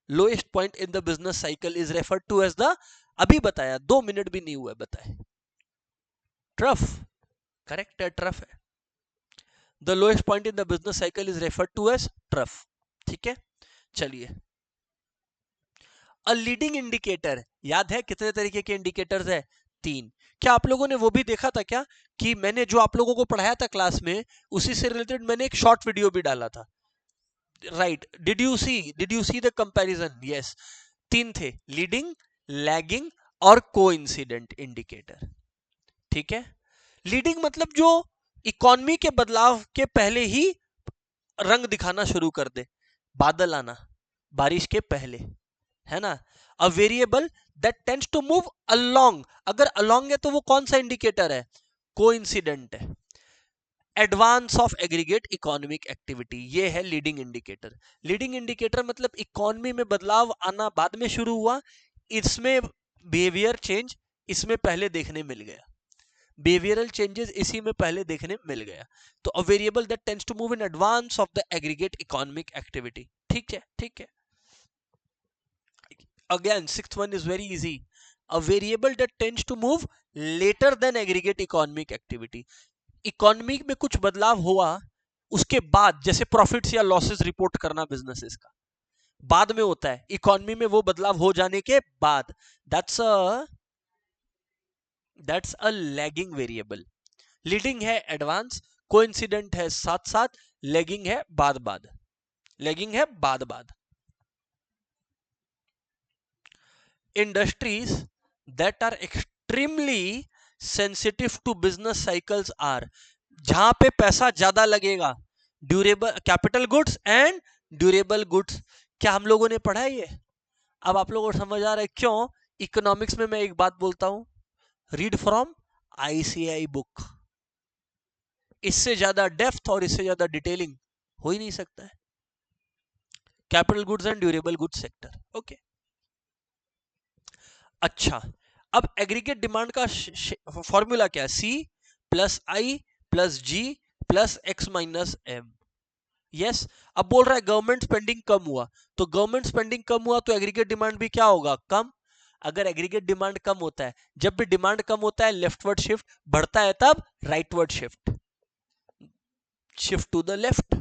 lowest point in the business cycle is referred to as the, अभी बताया, 2 मिनट भी नहीं हुआ बताए, ट्रफ। करेक्ट है, ट्रफ है। The lowest point in the business cycle is referred to as trough, ठीक है। चलिए, अ लीडिंग इंडिकेटर, याद है कितने तरीके के इंडिकेटर्स है? 3। क्या आप लोगों ने वो भी देखा था क्या कि मैंने जो आप लोगों को पढ़ाया था क्लास में उसी से रिलेटेड मैंने एक शॉर्ट वीडियो भी डाला था, right? Did you see the comparison? Yes, 3 थे, लीडिंग, लैगिंग और कोइंसिडेंट इंडिकेटर, ठीक है। लीडिंग मतलब जो इकोनॉमी के बदलाव के पहले ही रंग दिखाना शुरू कर दे, बादल आना बारिश के पहले, है ना। A variable that tends to move along, अगर अलोंग है तो वो कौन सा इंडिकेटर है? कोइंसिडेंट है। Advance of aggregate economic activity, ये है लीडिंग इंडिकेटर। लीडिंग इंडिकेटर मतलब इकोनॉमी में बदलाव आना बाद में शुरू हुआ, इसमें बिहेवियर चेंज इसमें पहले देखने मिल गया, बिहेवियरल चेंजेस इसी में पहले देखने मिल गया, तो a variable that tends to move in advance of the aggregate economic activity, ठीक है, ठीक है। Again, sixth one is very easy. A variable that tends to move later than aggregate economic activity. Economy में कुछ बदलाव हुआ उसके बाद, जैसे प्रॉफिट्स या लॉसेस रिपोर्ट करना बिजनेसेस का, बाद में होता है, इकोनॉमी में वो बदलाव हो जाने के बाद, that's a lagging variable. Leading है एडवांस, कोइंसिडेंट है साथ साथ, लैगिंग है बाद बाद, लैगिंग है बाद बाद। Industries that are extremely sensitive to business cycles are, जहां पे पैसा ज्यादा लगेगा, durable capital goods and durable goods. क्या हम लोगों ने पढ़ा है ये? अब आप लोगों को समझ आ रहा है क्यों इकोनॉमिक्स में मैं एक बात बोलता हूं, रीड फ्रॉम आईसीआई बुक। इससे ज्यादा डेप्थ और इससे ज्यादा डिटेलिंग हो ही नहीं सकता है। Capital goods and durable goods sector, okay. अच्छा, अब एग्रीगेट डिमांड का फॉर्मूला क्या है? C plus I plus G plus X minus M. Yes, अब बोल रहा है गवर्नमेंट स्पेंडिंग कम हुआ, तो गवर्नमेंट स्पेंडिंग कम हुआ तो एग्रीगेट डिमांड भी क्या होगा? कम। अगर एग्रीगेट डिमांड कम होता है, जब भी डिमांड कम होता है लेफ्टवर्ड शिफ्ट, बढ़ता है तब rightward shift, shift to the left.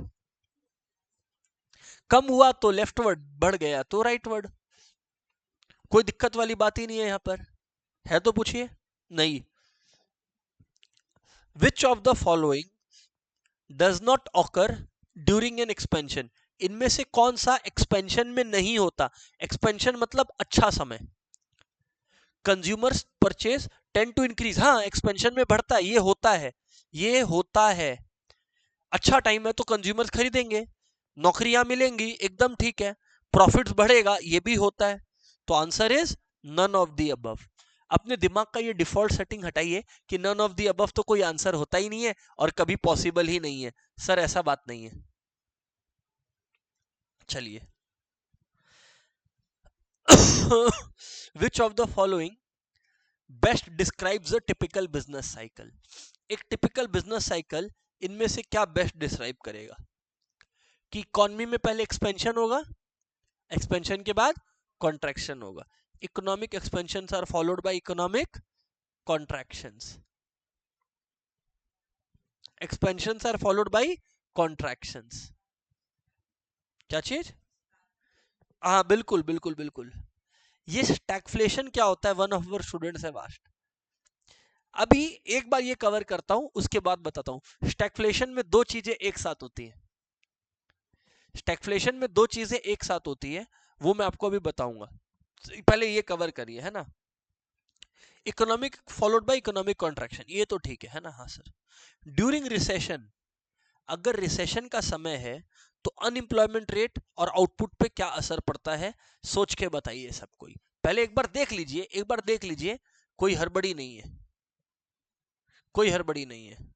कम हुआ तो लेफ्टवर्ड, बढ़ गया तो राइटवर्ड। कोई दिक्कत वाली बात ही नहीं है यहां पर, है तो पूछिए। नहीं। Which of the following does not occur during an expansion? इनमें से कौन सा एक्सपेंशन में नहीं होता? एक्सपेंशन मतलब अच्छा समय। Consumers purchase tend to increase, हाँ एक्सपेंशन में बढ़ता है, ये होता है, ये होता है। अच्छा टाइम है तो कंज्यूमर्स खरीदेंगे, नौकरियां मिलेंगी, एकदम ठीक है, प्रॉफिट्स बढ़ेगा, ये भी होता है। तो answer is none of the above. अपने दिमाग का ये डिफॉल्ट सेटिंग हटाइए कि नन ऑफ द अबव तो कोई आंसर होता ही नहीं है और कभी पॉसिबल ही नहीं है। सर ऐसा बात नहीं है। चलिए which of the following best describes a typical business cycle? एक टिपिकल बिजनेस साइकिल इनमें से क्या बेस्ट डिस्क्राइब करेगा? कि इकोनॉमी में पहले एक्सपेंशन होगा, एक्सपेंशन के बाद कॉन्ट्रैक्शन होगा। Economic expansion are followed by economic contractions, expansion are followed by contractions. क्या चीज? हाँ बिल्कुल बिल्कुल बिल्कुल। ये स्टैगफ्लेशन क्या होता है? One of our students have asked. अभी एक बार ये कवर करता हूं, उसके बाद बताता हूं। स्टैगफ्लेशन में दो चीजें एक साथ होती हैं, स्टैगफ्लेशन में दो चीजें एक साथ होती है, वो मैं आपको अभी बताऊंगा। पहले ये कवर करिए, है ना। Economic followed by economic contraction, ये तो ठीक है ना। हाँ सर। ड्यूरिंग रिसेशन, अगर रिसेशन का समय है तो अनएम्प्लॉयमेंट रेट और आउटपुट पे क्या असर पड़ता है? सोच के बताइए सब कोई। पहले एक बार देख लीजिए, एक बार देख लीजिए, कोई हड़बड़ी नहीं है, कोई हड़बड़ी नहीं है।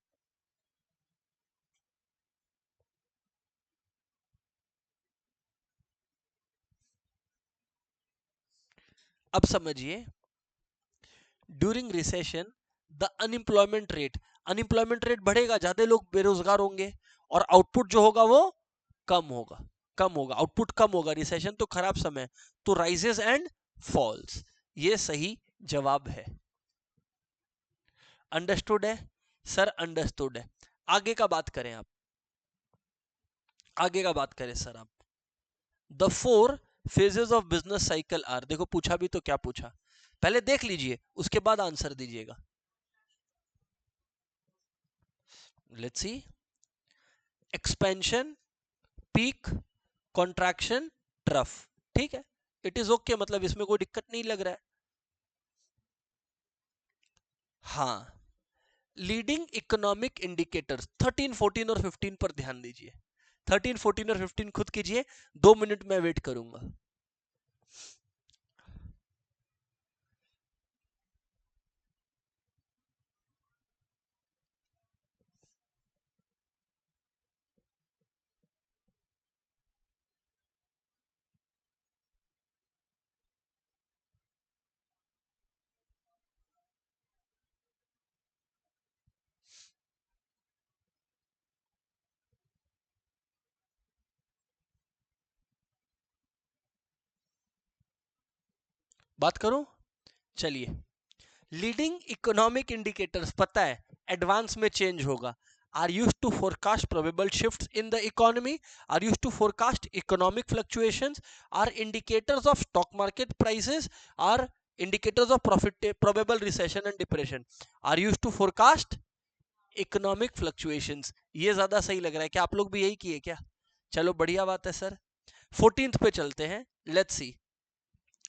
अब समझिए, during recession the unemployment rate बढ़ेगा, ज्यादा लोग बेरोजगार होंगे, और आउटपुट जो होगा वो कम होगा, कम होगा, आउटपुट कम होगा। रिसेशन तो खराब समय, तो राइजेस एंड फॉल्स, ये सही जवाब है। अंडरस्टूड है सर? अंडरस्टूड है। आगे का बात करें आप, आगे का बात करें सर आप। The four phases of business cycle are, देखो पूछा भी तो क्या पूछा, पहले देख लीजिए उसके बाद आंसर दीजिएगा। Let's see, expansion, peak, contraction, trough, ठीक है, इट इज ओके, मतलब इसमें कोई दिक्कत नहीं लग रहा है। हाँ, लीडिंग इकोनॉमिक इंडिकेटर्स 13, 14 और 15 पर ध्यान दीजिए। 13, 14 और 15 खुद कीजिए, 2 मिनट में वेट करूंगा। बात करूं? चलिए, लीडिंग इकोनॉमिक इंडिकेटर्स पता है एडवांस में चेंज होगा। Are used to forecast probable shifts in the economy, are used to forecast economic fluctuations, are indicators of stock market prices, are indicators of profit probable recession and depression. Are used to forecast economic fluctuations, ये ज्यादा सही लग रहा है। क्या आप लोग भी यही किए क्या? चलो बढ़िया बात है सर। 14th पे चलते हैं, let's see.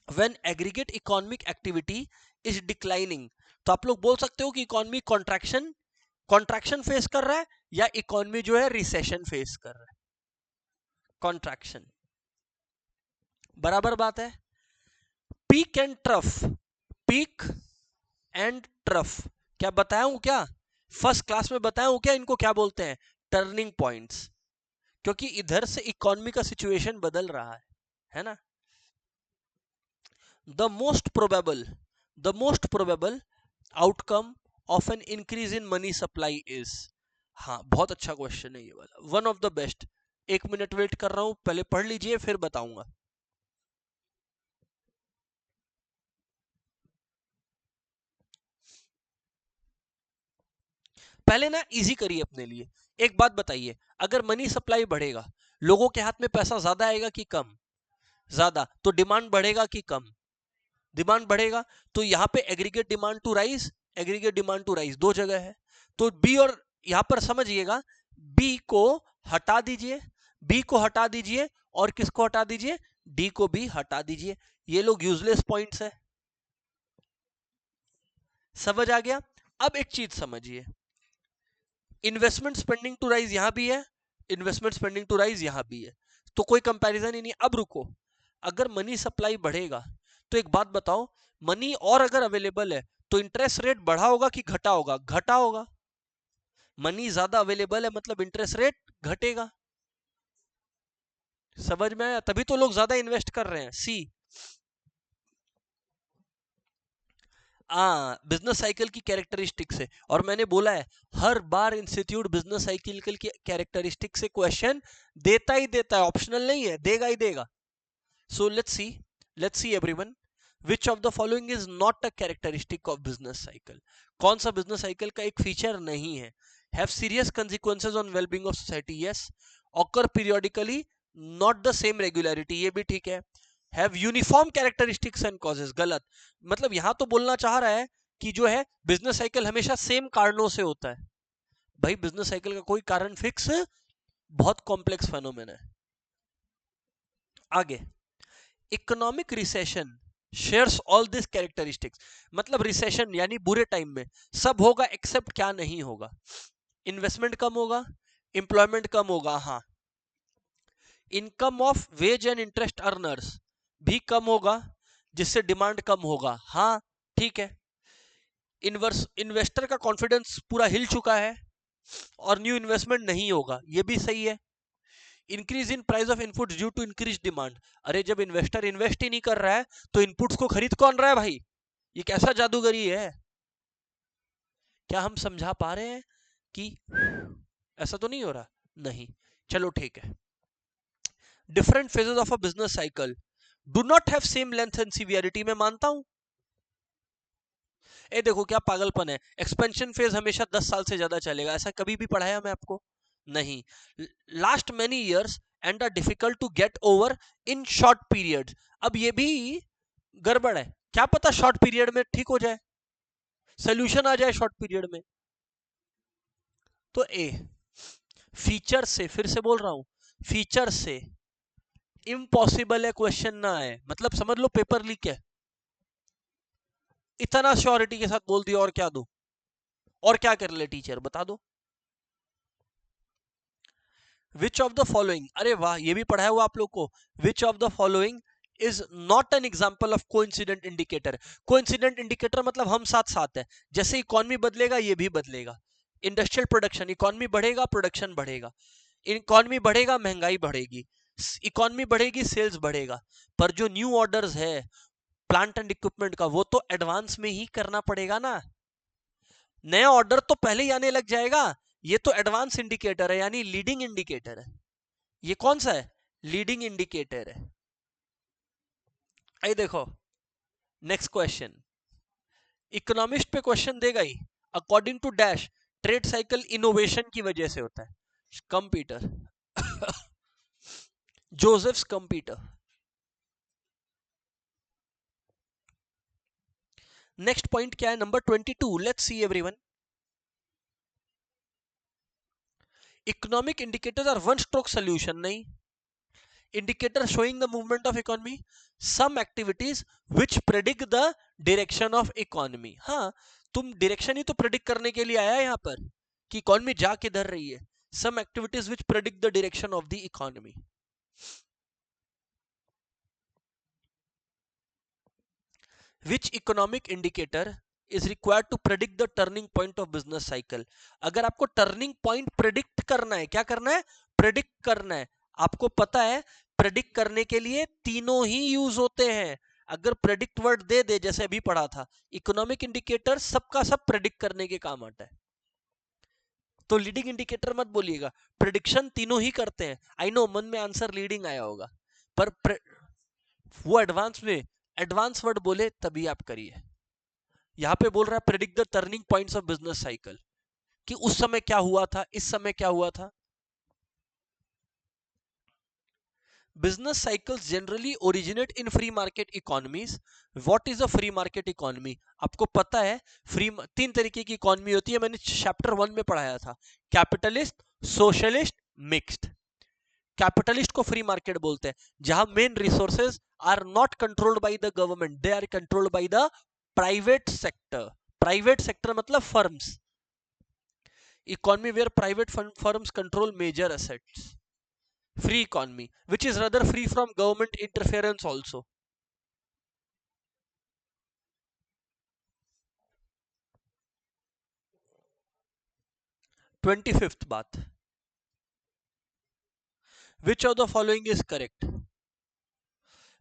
When aggregate economic activity is declining, तो आप लोग बोल सकते हो कि इकोनॉमी कॉन्ट्रैक्शन, कॉन्ट्रैक्शन फेस कर रहा है, या इकोनॉमी जो है रिसेशन फेस कर रहा है? कॉन्ट्रैक्शन, बराबर बात है। Peak and trough, peak and trough क्या बताया हूं क्या, फर्स्ट क्लास में बताया हूं क्या, इनको क्या बोलते हैं, टर्निंग पॉइंट्स, क्योंकि इधर से इकोनॉमी का सिचुएशन बदल रहा है ना। The most probable, the most probable outcome of an increase in money supply is, हाँ बहुत अच्छा क्वेश्चन है ये वाला, वन ऑफ द बेस्ट। एक मिनट वेट कर रहा हूं, पहले पढ़ लीजिए फिर बताऊंगा। पहले ना इजी करिए अपने लिए। एक बात बताइए, अगर मनी सप्लाई बढ़ेगा, लोगों के हाथ में पैसा ज्यादा आएगा कि कम, ज्यादा, तो डिमांड बढ़ेगा कि कम, डिमांड बढ़ेगा, तो यहां पे aggregate demand to rise, aggregate demand to rise दो जगह है, तो बी और, यहां पर समझिएगा, बी को हटा दीजिए, बी को हटा दीजिए और किसको हटा दीजिए, डी को भी हटा दीजिए, ये लोग यूजलेस पॉइंट्स है, समझ आ गया। अब एक चीज समझिए, इन्वेस्टमेंट स्पेंडिंग टू राइज यहां भी है, इन्वेस्टमेंट स्पेंडिंग टू राइज यहां भी है, तो कोई कंपैरिजन ही नहीं। अब रुको, अगर मनी सप्लाई बढ़ेगा तो एक बात बताओ, मनी और अगर अवेलेबल है तो इंटरेस्ट रेट बढ़ा होगा कि घटा होगा, घटा होगा, मनी ज्यादा अवेलेबल है मतलब इंटरेस्ट रेट घटेगा, समझ में आया, तभी तो लोग ज्यादा इन्वेस्ट कर रहे हैं। सी, बिजनेस साइकिल की कैरेक्टरिस्टिक्स है, और मैंने बोला है हर बार इंस्टीट्यूट बिजनेस साइकिल की कैरेक्टरिस्टिक से क्वेश्चन देता ही देता है, ऑप्शनल नहीं है, देगा ही देगा। So let's see everyone, which of the following is not a characteristic of business cycle, कौन सा बिजनेस साइकिल का एक फीचर नहीं है। Have serious consequences on wellbeing of society, yes. Occur periodically, not the same regularity, ये भी ठीक है। Have uniform characteristics and causes, गलत, मतलब यहां तो बोलना चाह रहा है कि जो है बिजनेस साइकिल हमेशा सेम कारणों से होता है, भाई बिजनेस साइकिल का कोई कारण फिक्स, बहुत कॉम्प्लेक्स फेनोमेन है। आगे, economic recession shares all this characteristics, मतलब रिसेशन यानी बुरे टाइम में सब होगा एक्सेप्ट क्या नहीं होगा, इन्वेस्टमेंट कम होगा, एम्प्लॉयमेंट कम होगा, हाँ, income of ways and interest earners भी कम होगा, जिससे डिमांड कम होगा, हाँ ठीक है, इन्वेस्टर का कॉन्फिडेंस पूरा हिल चुका है और न्यू इन्वेस्टमेंट नहीं होगा, ये भी सही है। Increase in price of inputs due to increase demand, अरे जब इन्वेस्टर इन्वेस्ट ही नहीं कर रहा है तो इनपुट्स को खरीद कौन रहा है भाई, ये कैसा जादूगरी है, क्या हम समझा पा रहे हैं कि ऐसा तो नहीं हो रहा, नहीं, चलो ठीक है। Different phases of a business cycle do not have same length and severity, मैं मानता हूं। ए देखो क्या पागलपन है, एक्सपेंशन फेज हमेशा 10 साल से ज्यादा चलेगा, ऐसा कभी भी पढ़ाया मैं आपको, नहीं। Last many years and are difficult to get over in short period, अब ये भी गड़बड़ है, क्या पता शॉर्ट पीरियड में ठीक हो जाए, सोल्यूशन आ जाए शॉर्ट पीरियड में। तो ए, फीचर से, फिर से बोल रहा हूं, फीचर से इम्पॉसिबल है क्वेश्चन ना आए, मतलब समझ लो पेपर लीक है, इतना श्योरिटी के साथ बोल दिया, और क्या दो, और क्या कर ले टीचर बता दो। विच ऑफ द फॉलोइंग, अरे वाह ये भी पढ़ाया हुआ आप लोग को, which of the following is not an example of coincident indicator, coincident indicator मतलब हम साथ साथ है, जैसे इकोनॉमी बदलेगा ये भी बदलेगा, इंडस्ट्रियल प्रोडक्शन, इकोनॉमी बढ़ेगा प्रोडक्शन बढ़ेगा, इकोनॉमी बढ़ेगा महंगाई बढ़ेगी, इकोनॉमी बढ़ेगी सेल्स बढ़ेगा, पर जो न्यू ऑर्डर्स है प्लांट एंड इक्विपमेंट का वो तो एडवांस में ही करना पड़ेगा ना, नया ऑर्डर तो पहले ही आने लग जाएगा, ये तो एडवांस इंडिकेटर है यानी लीडिंग इंडिकेटर है, ये कौन सा है, लीडिंग इंडिकेटर है। आई देखो, नेक्स्ट क्वेश्चन, इकोनॉमिस्ट पे क्वेश्चन देगा ही, according to dash trade cycle innovation की वजह से होता है, Schumpeter Joseph Schumpeter. Next point क्या है, number 22, let's see everyone, economic indicators are one stroke solution, नहीं, indicator showing the movement of economy, some activities which predict the direction of economy, हाँ तुम डायरेक्शन ही तो प्रेडिक्ट करने के लिए आया है यहाँ पर कि इकोनॉमी जा किधर रही है, some activities which predict the direction of the economy। Which economic indicator is required to predict the turning point of business cycle. अगर आपको टर्निंग पॉइंट प्रेडिक्ट करना है, क्या करना है, प्रेडिक्ट करना है, आपको पता है प्रेडिक्ट करने के लिए तीनों ही यूज होते हैं। अगर प्रेडिक्ट वर्ड दे दे, जैसे अभी पढ़ा था, इकोनॉमिक इंडिकेटर सबका सब प्रेडिक्ट करने के काम आता है। तो लीडिंग इंडिकेटर मत बोलिएगा, प्रेडिक्शन तीनों ही करते हैं। आई नो मन में आंसर लीडिंग आया होगा, पर वो एडवांस में एडवांस वर्ड बोले तभी आप करिए। यहां पे बोल रहा है predict the turning points of business cycle, कि उस समय क्या हुआ था, इस समय क्या हुआ था। Business cycles generally originate in free market economies. What is a free market economy? आपको पता है फ्री तीन तरीके की इकोनॉमी होती है, मैंने चैप्टर 1 में पढ़ाया था, कैपिटलिस्ट, सोशलिस्ट, मिक्स्ड। कैपिटलिस्ट को फ्री मार्केट बोलते हैं, जहां main resources are not controlled by the government, they are controlled by the private sector. Private sector मतलब firms. Economy where private firms control major assets. Free economy, which is rather free from government interference also. Twenty-fifth बात, which of the following is correct?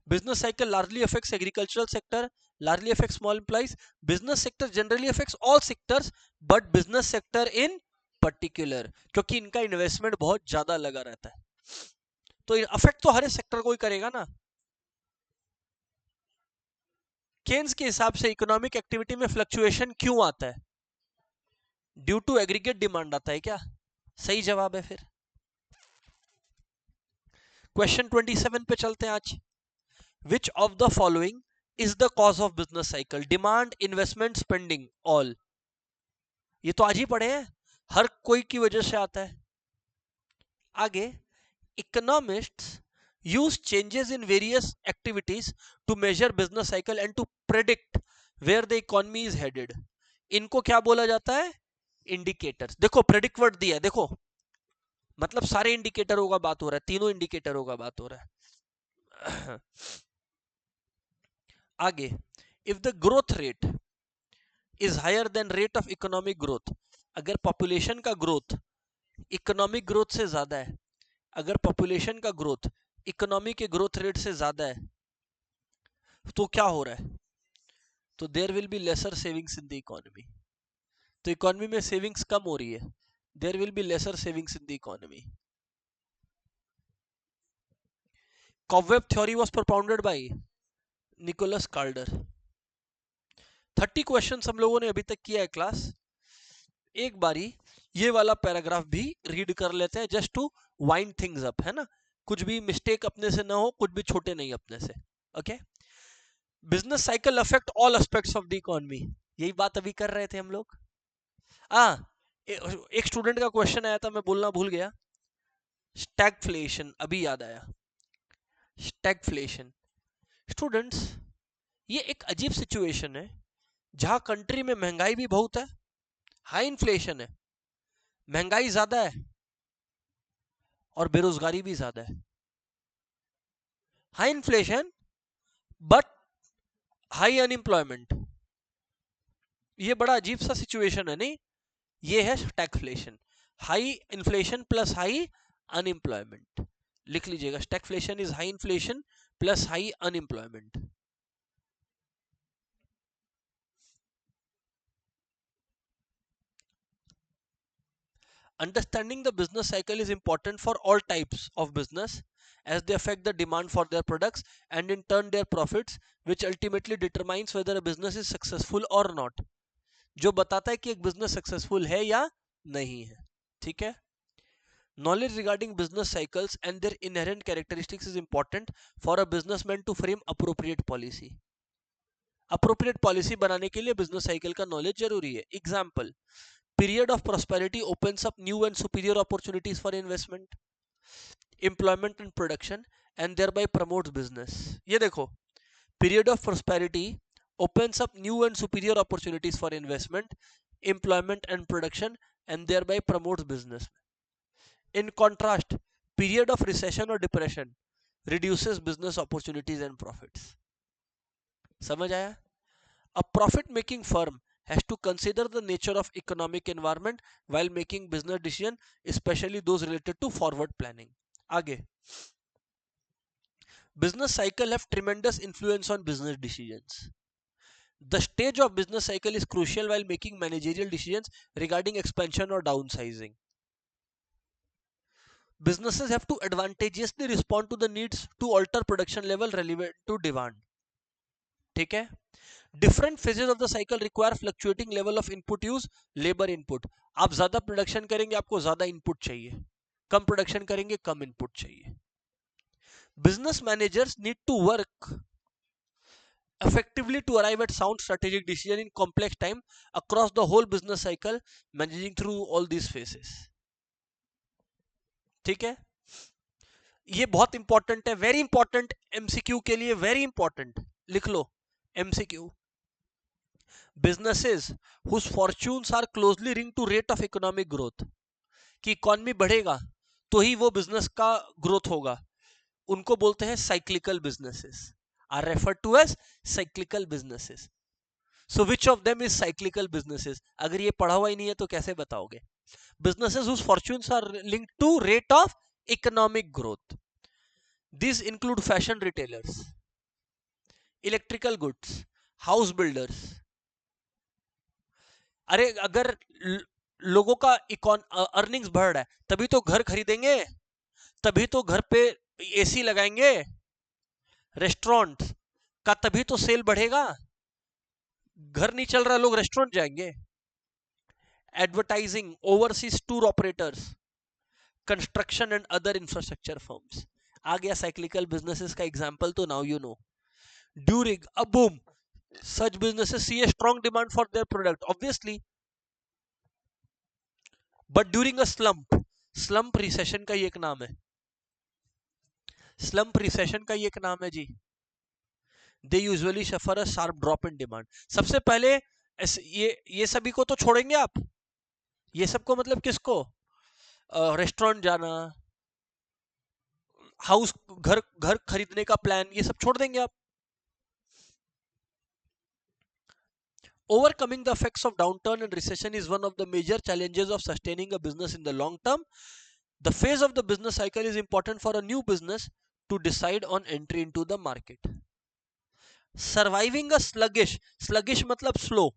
Business cycle largely affects agricultural sector, largely affects small employees. Business sector generally affects all sectors, but business sector in particular, क्योंकि इनका investment बहुत ज्यादा लगा रहता है, तो affect तो हर सेक्टर को ही करेगा ना। केन्स के हिसाब से इकोनॉमिक एक्टिविटी में फ्लक्चुएशन क्यों आता है? ड्यू टू एग्रीगेट डिमांड आता है क्या? सही जवाब है फिर। क्वेश्चन 27 पे चलते हैं आज। Which of the following is the cause of business cycle? Demand, investment, spending, all. ये तो आज ही पढ़े हैं, हर कोई की वजह से आता है। आगे, economists use changes in various activities to measure business cycle and to predict where the economy is headed. इनको क्या बोला जाता है? इंडिकेटर्स। देखो प्रेडिक्ट वर्ड दिया है, देखो मतलब सारे इंडिकेटरों का बात हो रहा है, तीनों इंडिकेटरों का बात हो रहा है। आगे, if the growth rate is higher than rate of economic growth, अगर पॉपुलेशन का ग्रोथ इकोनॉमिक ग्रोथ से ज्यादा है, अगर पॉपुलेशन का ग्रोथ इकोनॉमी के ग्रोथ रेट से ज्यादा है, तो क्या हो रहा है? तो there will be lesser savings in the economy. तो इकोनॉमी में सेविंग्स कम हो रही है, there will be lesser savings in the economy. Cobweb theory was propounded bye Nicholas कार्डर। 30 क्वेश्चंस हम लोगों ने अभी तक किया है क्लास। एक बारी ये वाला पैराग्राफ भी रीड कर लेते हैं, just to wind things up, है ना, कुछ भी मिस्टेक अपने से ना हो, कुछ भी छोटे नहीं अपने से। Okay, business cycle affect all aspects of the economy, यही बात अभी कर रहे थे हम लोग। एक स्टूडेंट का क्वेश्चन आया था, मैं बोलना भूल गया, स्टैगफ्लेशन, अभी याद आया, स्टैगफ्लेशन। स्टूडेंट्स, ये एक अजीब सिचुएशन है जहां कंट्री में महंगाई भी बहुत है, हाई इन्फ्लेशन है, महंगाई ज्यादा है और बेरोजगारी भी ज्यादा है। High inflation but high unemployment, ये बड़ा अजीब सा सिचुएशन है नहीं? ये है stagflation, high inflation plus high unemployment. लिख लीजिएगा, stagflation is high inflation plus high unemployment. Understanding the business cycle is important for all types of business as they affect the demand for their products and in turn their profits, which ultimately determines whether a business is successful or not. जो बताता है कि एक business successful है या नहीं है, ठीक है। Knowledge regarding business cycles and their inherent characteristics is important for a businessman to frame appropriate policy. Appropriate policy बनाने के लिए business cycle का knowledge जरूरी है। Example, period of prosperity opens up new and superior opportunities for investment, employment and production and thereby promotes business. ये देखो, period of prosperity opens up new and superior opportunities for investment, employment and production and thereby promotes business. In contrast, period of recession or depression reduces business opportunities and profits. समझ आया? A profit-making firm has to consider the nature of economic environment while making business decision, especially those related to forward planning. आगे, business cycle have tremendous influence on business decisions. The stage of business cycle is crucial while making managerial decisions regarding expansion or downsizing. Businesses have to advantageously respond to the needs to alter production level relevant to demand. ठीक है? Different phases of the cycle require fluctuating level of input use, labor input. आप ज्यादा production करेंगे, आपको ज्यादा input चाहिए. कम production करेंगे, कम input चाहिए. Business managers need to work effectively to arrive at sound strategic decision in complex time across the whole business cycle, managing through all these phases. ठीक है? ये बहुत इंपॉर्टेंट है, वेरी इंपॉर्टेंट, एमसीक्यू के लिए very important. लिख लो MCQ. Businesses whose fortunes are closely linked to rate of economic growth, कि economy बढ़ेगा तो ही वो बिजनेस का ग्रोथ होगा, उनको बोलते हैं cyclical businesses. Are referred to as cyclical businesses. So which of them is cyclical businesses? अगर ये पढ़ा हुआ ही नहीं है तो कैसे बताओगे? Businesses whose fortunes are linked to rate of economic growth. These include fashion retailers, electrical goods, house builders. अरे अगर लोगों का अर्निंग्स बढ़ रहा है तभी तो घर खरीदेंगे, तभी तो घर पे एसी लगाएंगे, रेस्टोरेंट का तभी तो सेल बढ़ेगा. घर नहीं चल रहा, लोग रेस्टोरेंट जाएंगे. Advertising, overseas tour operators, construction and other infrastructure firms. आ गया साइक्लिकल बिजनेसेस का एग्जांपल, तो now you know. During a boom, such businesses see a strong demand for their product, obviously. But during a slump recession का ही एक नाम है. Slump recession का ही एक नाम है जी. They usually suffer a sharp drop in demand. सबसे पहले ये सभी को तो छोड़ेंगे आप. ये सबको मतलब किसको? रेस्टोरेंट जाना, हाउस, घर खरीदने का प्लान, ये सब छोड़ देंगे आप. Overcoming the effects of downturn and recession is one of the major challenges of sustaining a business in the long term. The phase of the business cycle is important for a new business to decide on entry into the market. Surviving a sluggish मतलब slow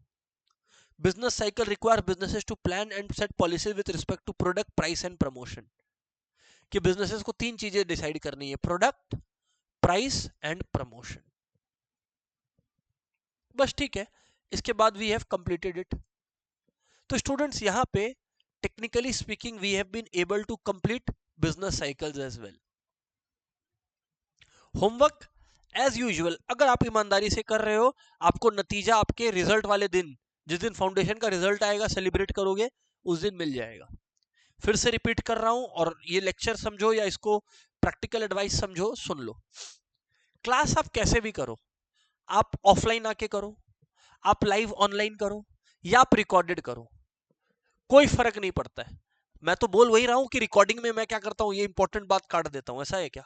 business cycle requires businesses to plan and set policies with respect to product, price and promotion. कि businesses को तीन चीजें decide करनी है: product, price and promotion. बस ठीक है, इसके बाद we have completed it. तो स्टूडेंट्स, यहां पे technically speaking we have been able to complete business cycles as well. Homework as usual, अगर आप ईमानदारी से कर रहे हो, आपको नतीजा आपके रिजल्ट वाले दिन, जिस दिन फाउंडेशन का रिजल्ट आएगा, सेलिब्रेट करोगे, उस दिन मिल जाएगा. फिर से रिपीट कर रहा हूं, और ये लेक्चर समझो या इसको प्रैक्टिकल एडवाइस समझो, सुन लो. क्लास आप कैसे भी करो, आप ऑफलाइन आके करो, आप लाइव ऑनलाइन करो, या आप रिकॉर्डेड करो, कोई फर्क नहीं पड़ता है. मैं तो बोल वही रहा हूं कि रिकॉर्डिंग में मैं क्या करता हूं, ये इंपॉर्टेंट बात काट देता हूं. ऐसा है क्या?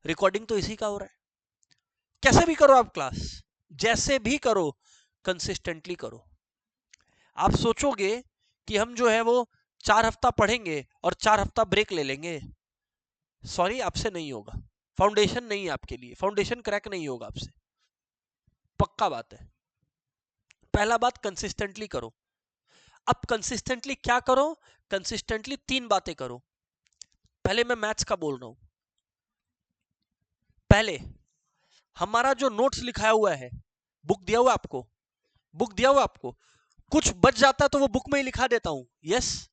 रिकॉर्डिंग तो इसी का हो रहा है. कैसे भी करो आप क्लास, जैसे भी करो, कंसिस्टेंटली करो. आप सोचोगे कि हम जो है वो 4 हफ्ता पढ़ेंगे और 4 हफ्ता ब्रेक ले लेंगे, सॉरी, आपसे नहीं होगा. फाउंडेशन नहीं है आपके लिए, फाउंडेशन क्रैक नहीं होगा आपसे, पक्का बात है. पहला बात, कंसिस्टेंटली करो. अब कंसिस्टेंटली क्या करो? कंसिस्टेंटली 3 बातें करो. पहले मैं मैथ्स का बोल रहा हूं. पहले हमारा जो नोट्स लिखाया हुआ है, बुक दिया हुआ आपको, बुक दिया हुआ आपको, कुछ बच जाता है तो वो बुक में ही लिखा देता हूं, यस,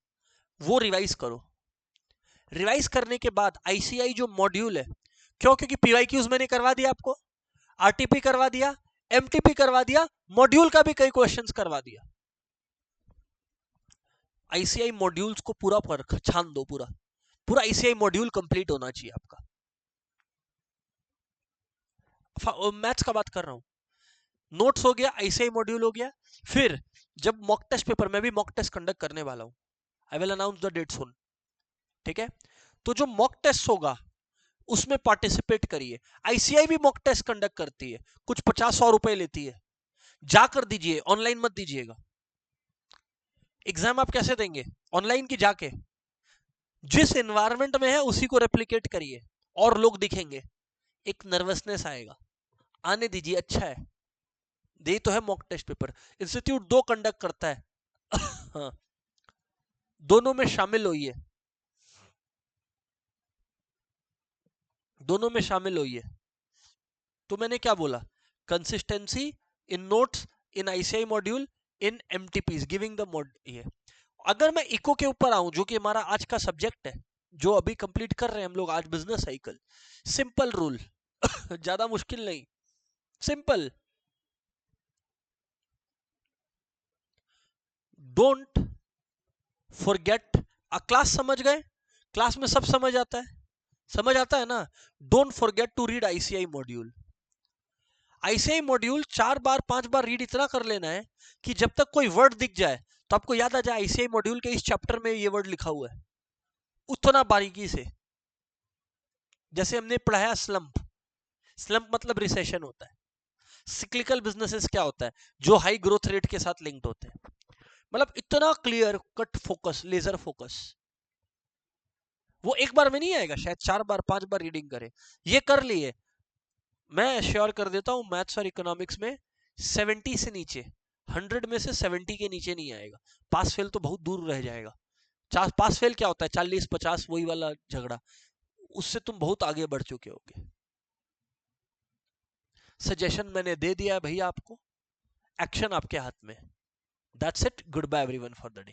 वो रिवाइज करो. रिवाइज करने के बाद आईसीआई जो मॉड्यूल है, क्यों? क्योंकि पीवाईक्यूज मैंने करवा दिया आपको, आरटीपी करवा दिया, एमटीपी करवा दिया, मॉड्यूल का भी कई क्वेश्चंस करवा दिया. आईसीआई मॉड्यूल्स को पूरा छान दो, पूरा पूरा आईसीआई मॉड्यूल कंप्लीट होना चाहिए आपका. मैथ्स का बात कर रहा हूं. नोट्स हो गया, आईसीआई मॉड्यूल हो गया. फिर जब मॉक टेस्ट पेपर, मैं भी मॉक टेस्ट कंडक्ट करने वाला हूं, I will announce the date soon. ठीक है? तो जो मॉक टेस्ट होगा उसमें पार्टिसिपेट करिए. आईसीआई भी मॉक टेस्ट कंडक्ट करती है, कुछ 50-100 रुपए लेती है. जाकर दीजिए, ऑनलाइन मत दीजिएगा। एग्जाम आप कैसे देंगे? ऑनलाइन की जाके। जिस एनवायरनमेंट में है उसी को रेप्लिकेट करिए और लोग दिखेंगे, एक नर्वसनेस आएगा। आने दीजिए, अच्छा है। दे तो है mock test paper, institute 2 conduct करता है। हाँ, दोनों में शामिल होइए, दोनों में शामिल होइए। तो मैंने क्या बोला? Consistency in notes, in ICI module, in MTPs, giving the mode. ये अगर मैं इको के ऊपर आऊं, जो कि हमारा आज का सब्जेक्ट है, जो अभी कंप्लीट कर रहे हैं हम लोग आज, बिजनेस साइकिल। सिंपल रूल, ज्यादा मुश्किल नहीं, सिंपल। Don't forget class. समझ गए? क्लास में सब समझ आता है, समझ आता है ना? Don't forget to read ICI module. ICI module 4 बार 5 बार रीड इतना कर लेना है कि जब तक कोई वर्ड दिख जाए तो आपको याद आ जाए आईसीआई मॉड्यूल के इस चैप्टर में ये वर्ड लिखा हुआ है, उतना बारीकी से। जैसे हमने पढ़ाया स्लंप, स्लंप मतलब रिसेशन होता है। सिक्लिकल बिजनेसेस क्या होता है? जो हाई ग्रोथ रेट के साथ लिंक्ड होते हैं। मतलब इतना clear cut focus, laser focus, वो एक बार में नहीं आएगा, शायद 4 बार 5 बार रीडिंग करे। ये कर लिए, मैं श्योर कर देता हूं मैथ्स और इकोनॉमिक्स में 70 से नीचे, 100 में से 70 के नीचे नहीं आएगा। पास फेल तो बहुत दूर रह जाएगा। पास फेल क्या होता है? 40 50, वही वाला झगड़ा। उससे तुम बहुत आगे बढ़ चुके होगे। सजेशन मैंने दे दिया है भैया आपको, एक्शन आपके हाथ में। That's it, good bye everyone for the day.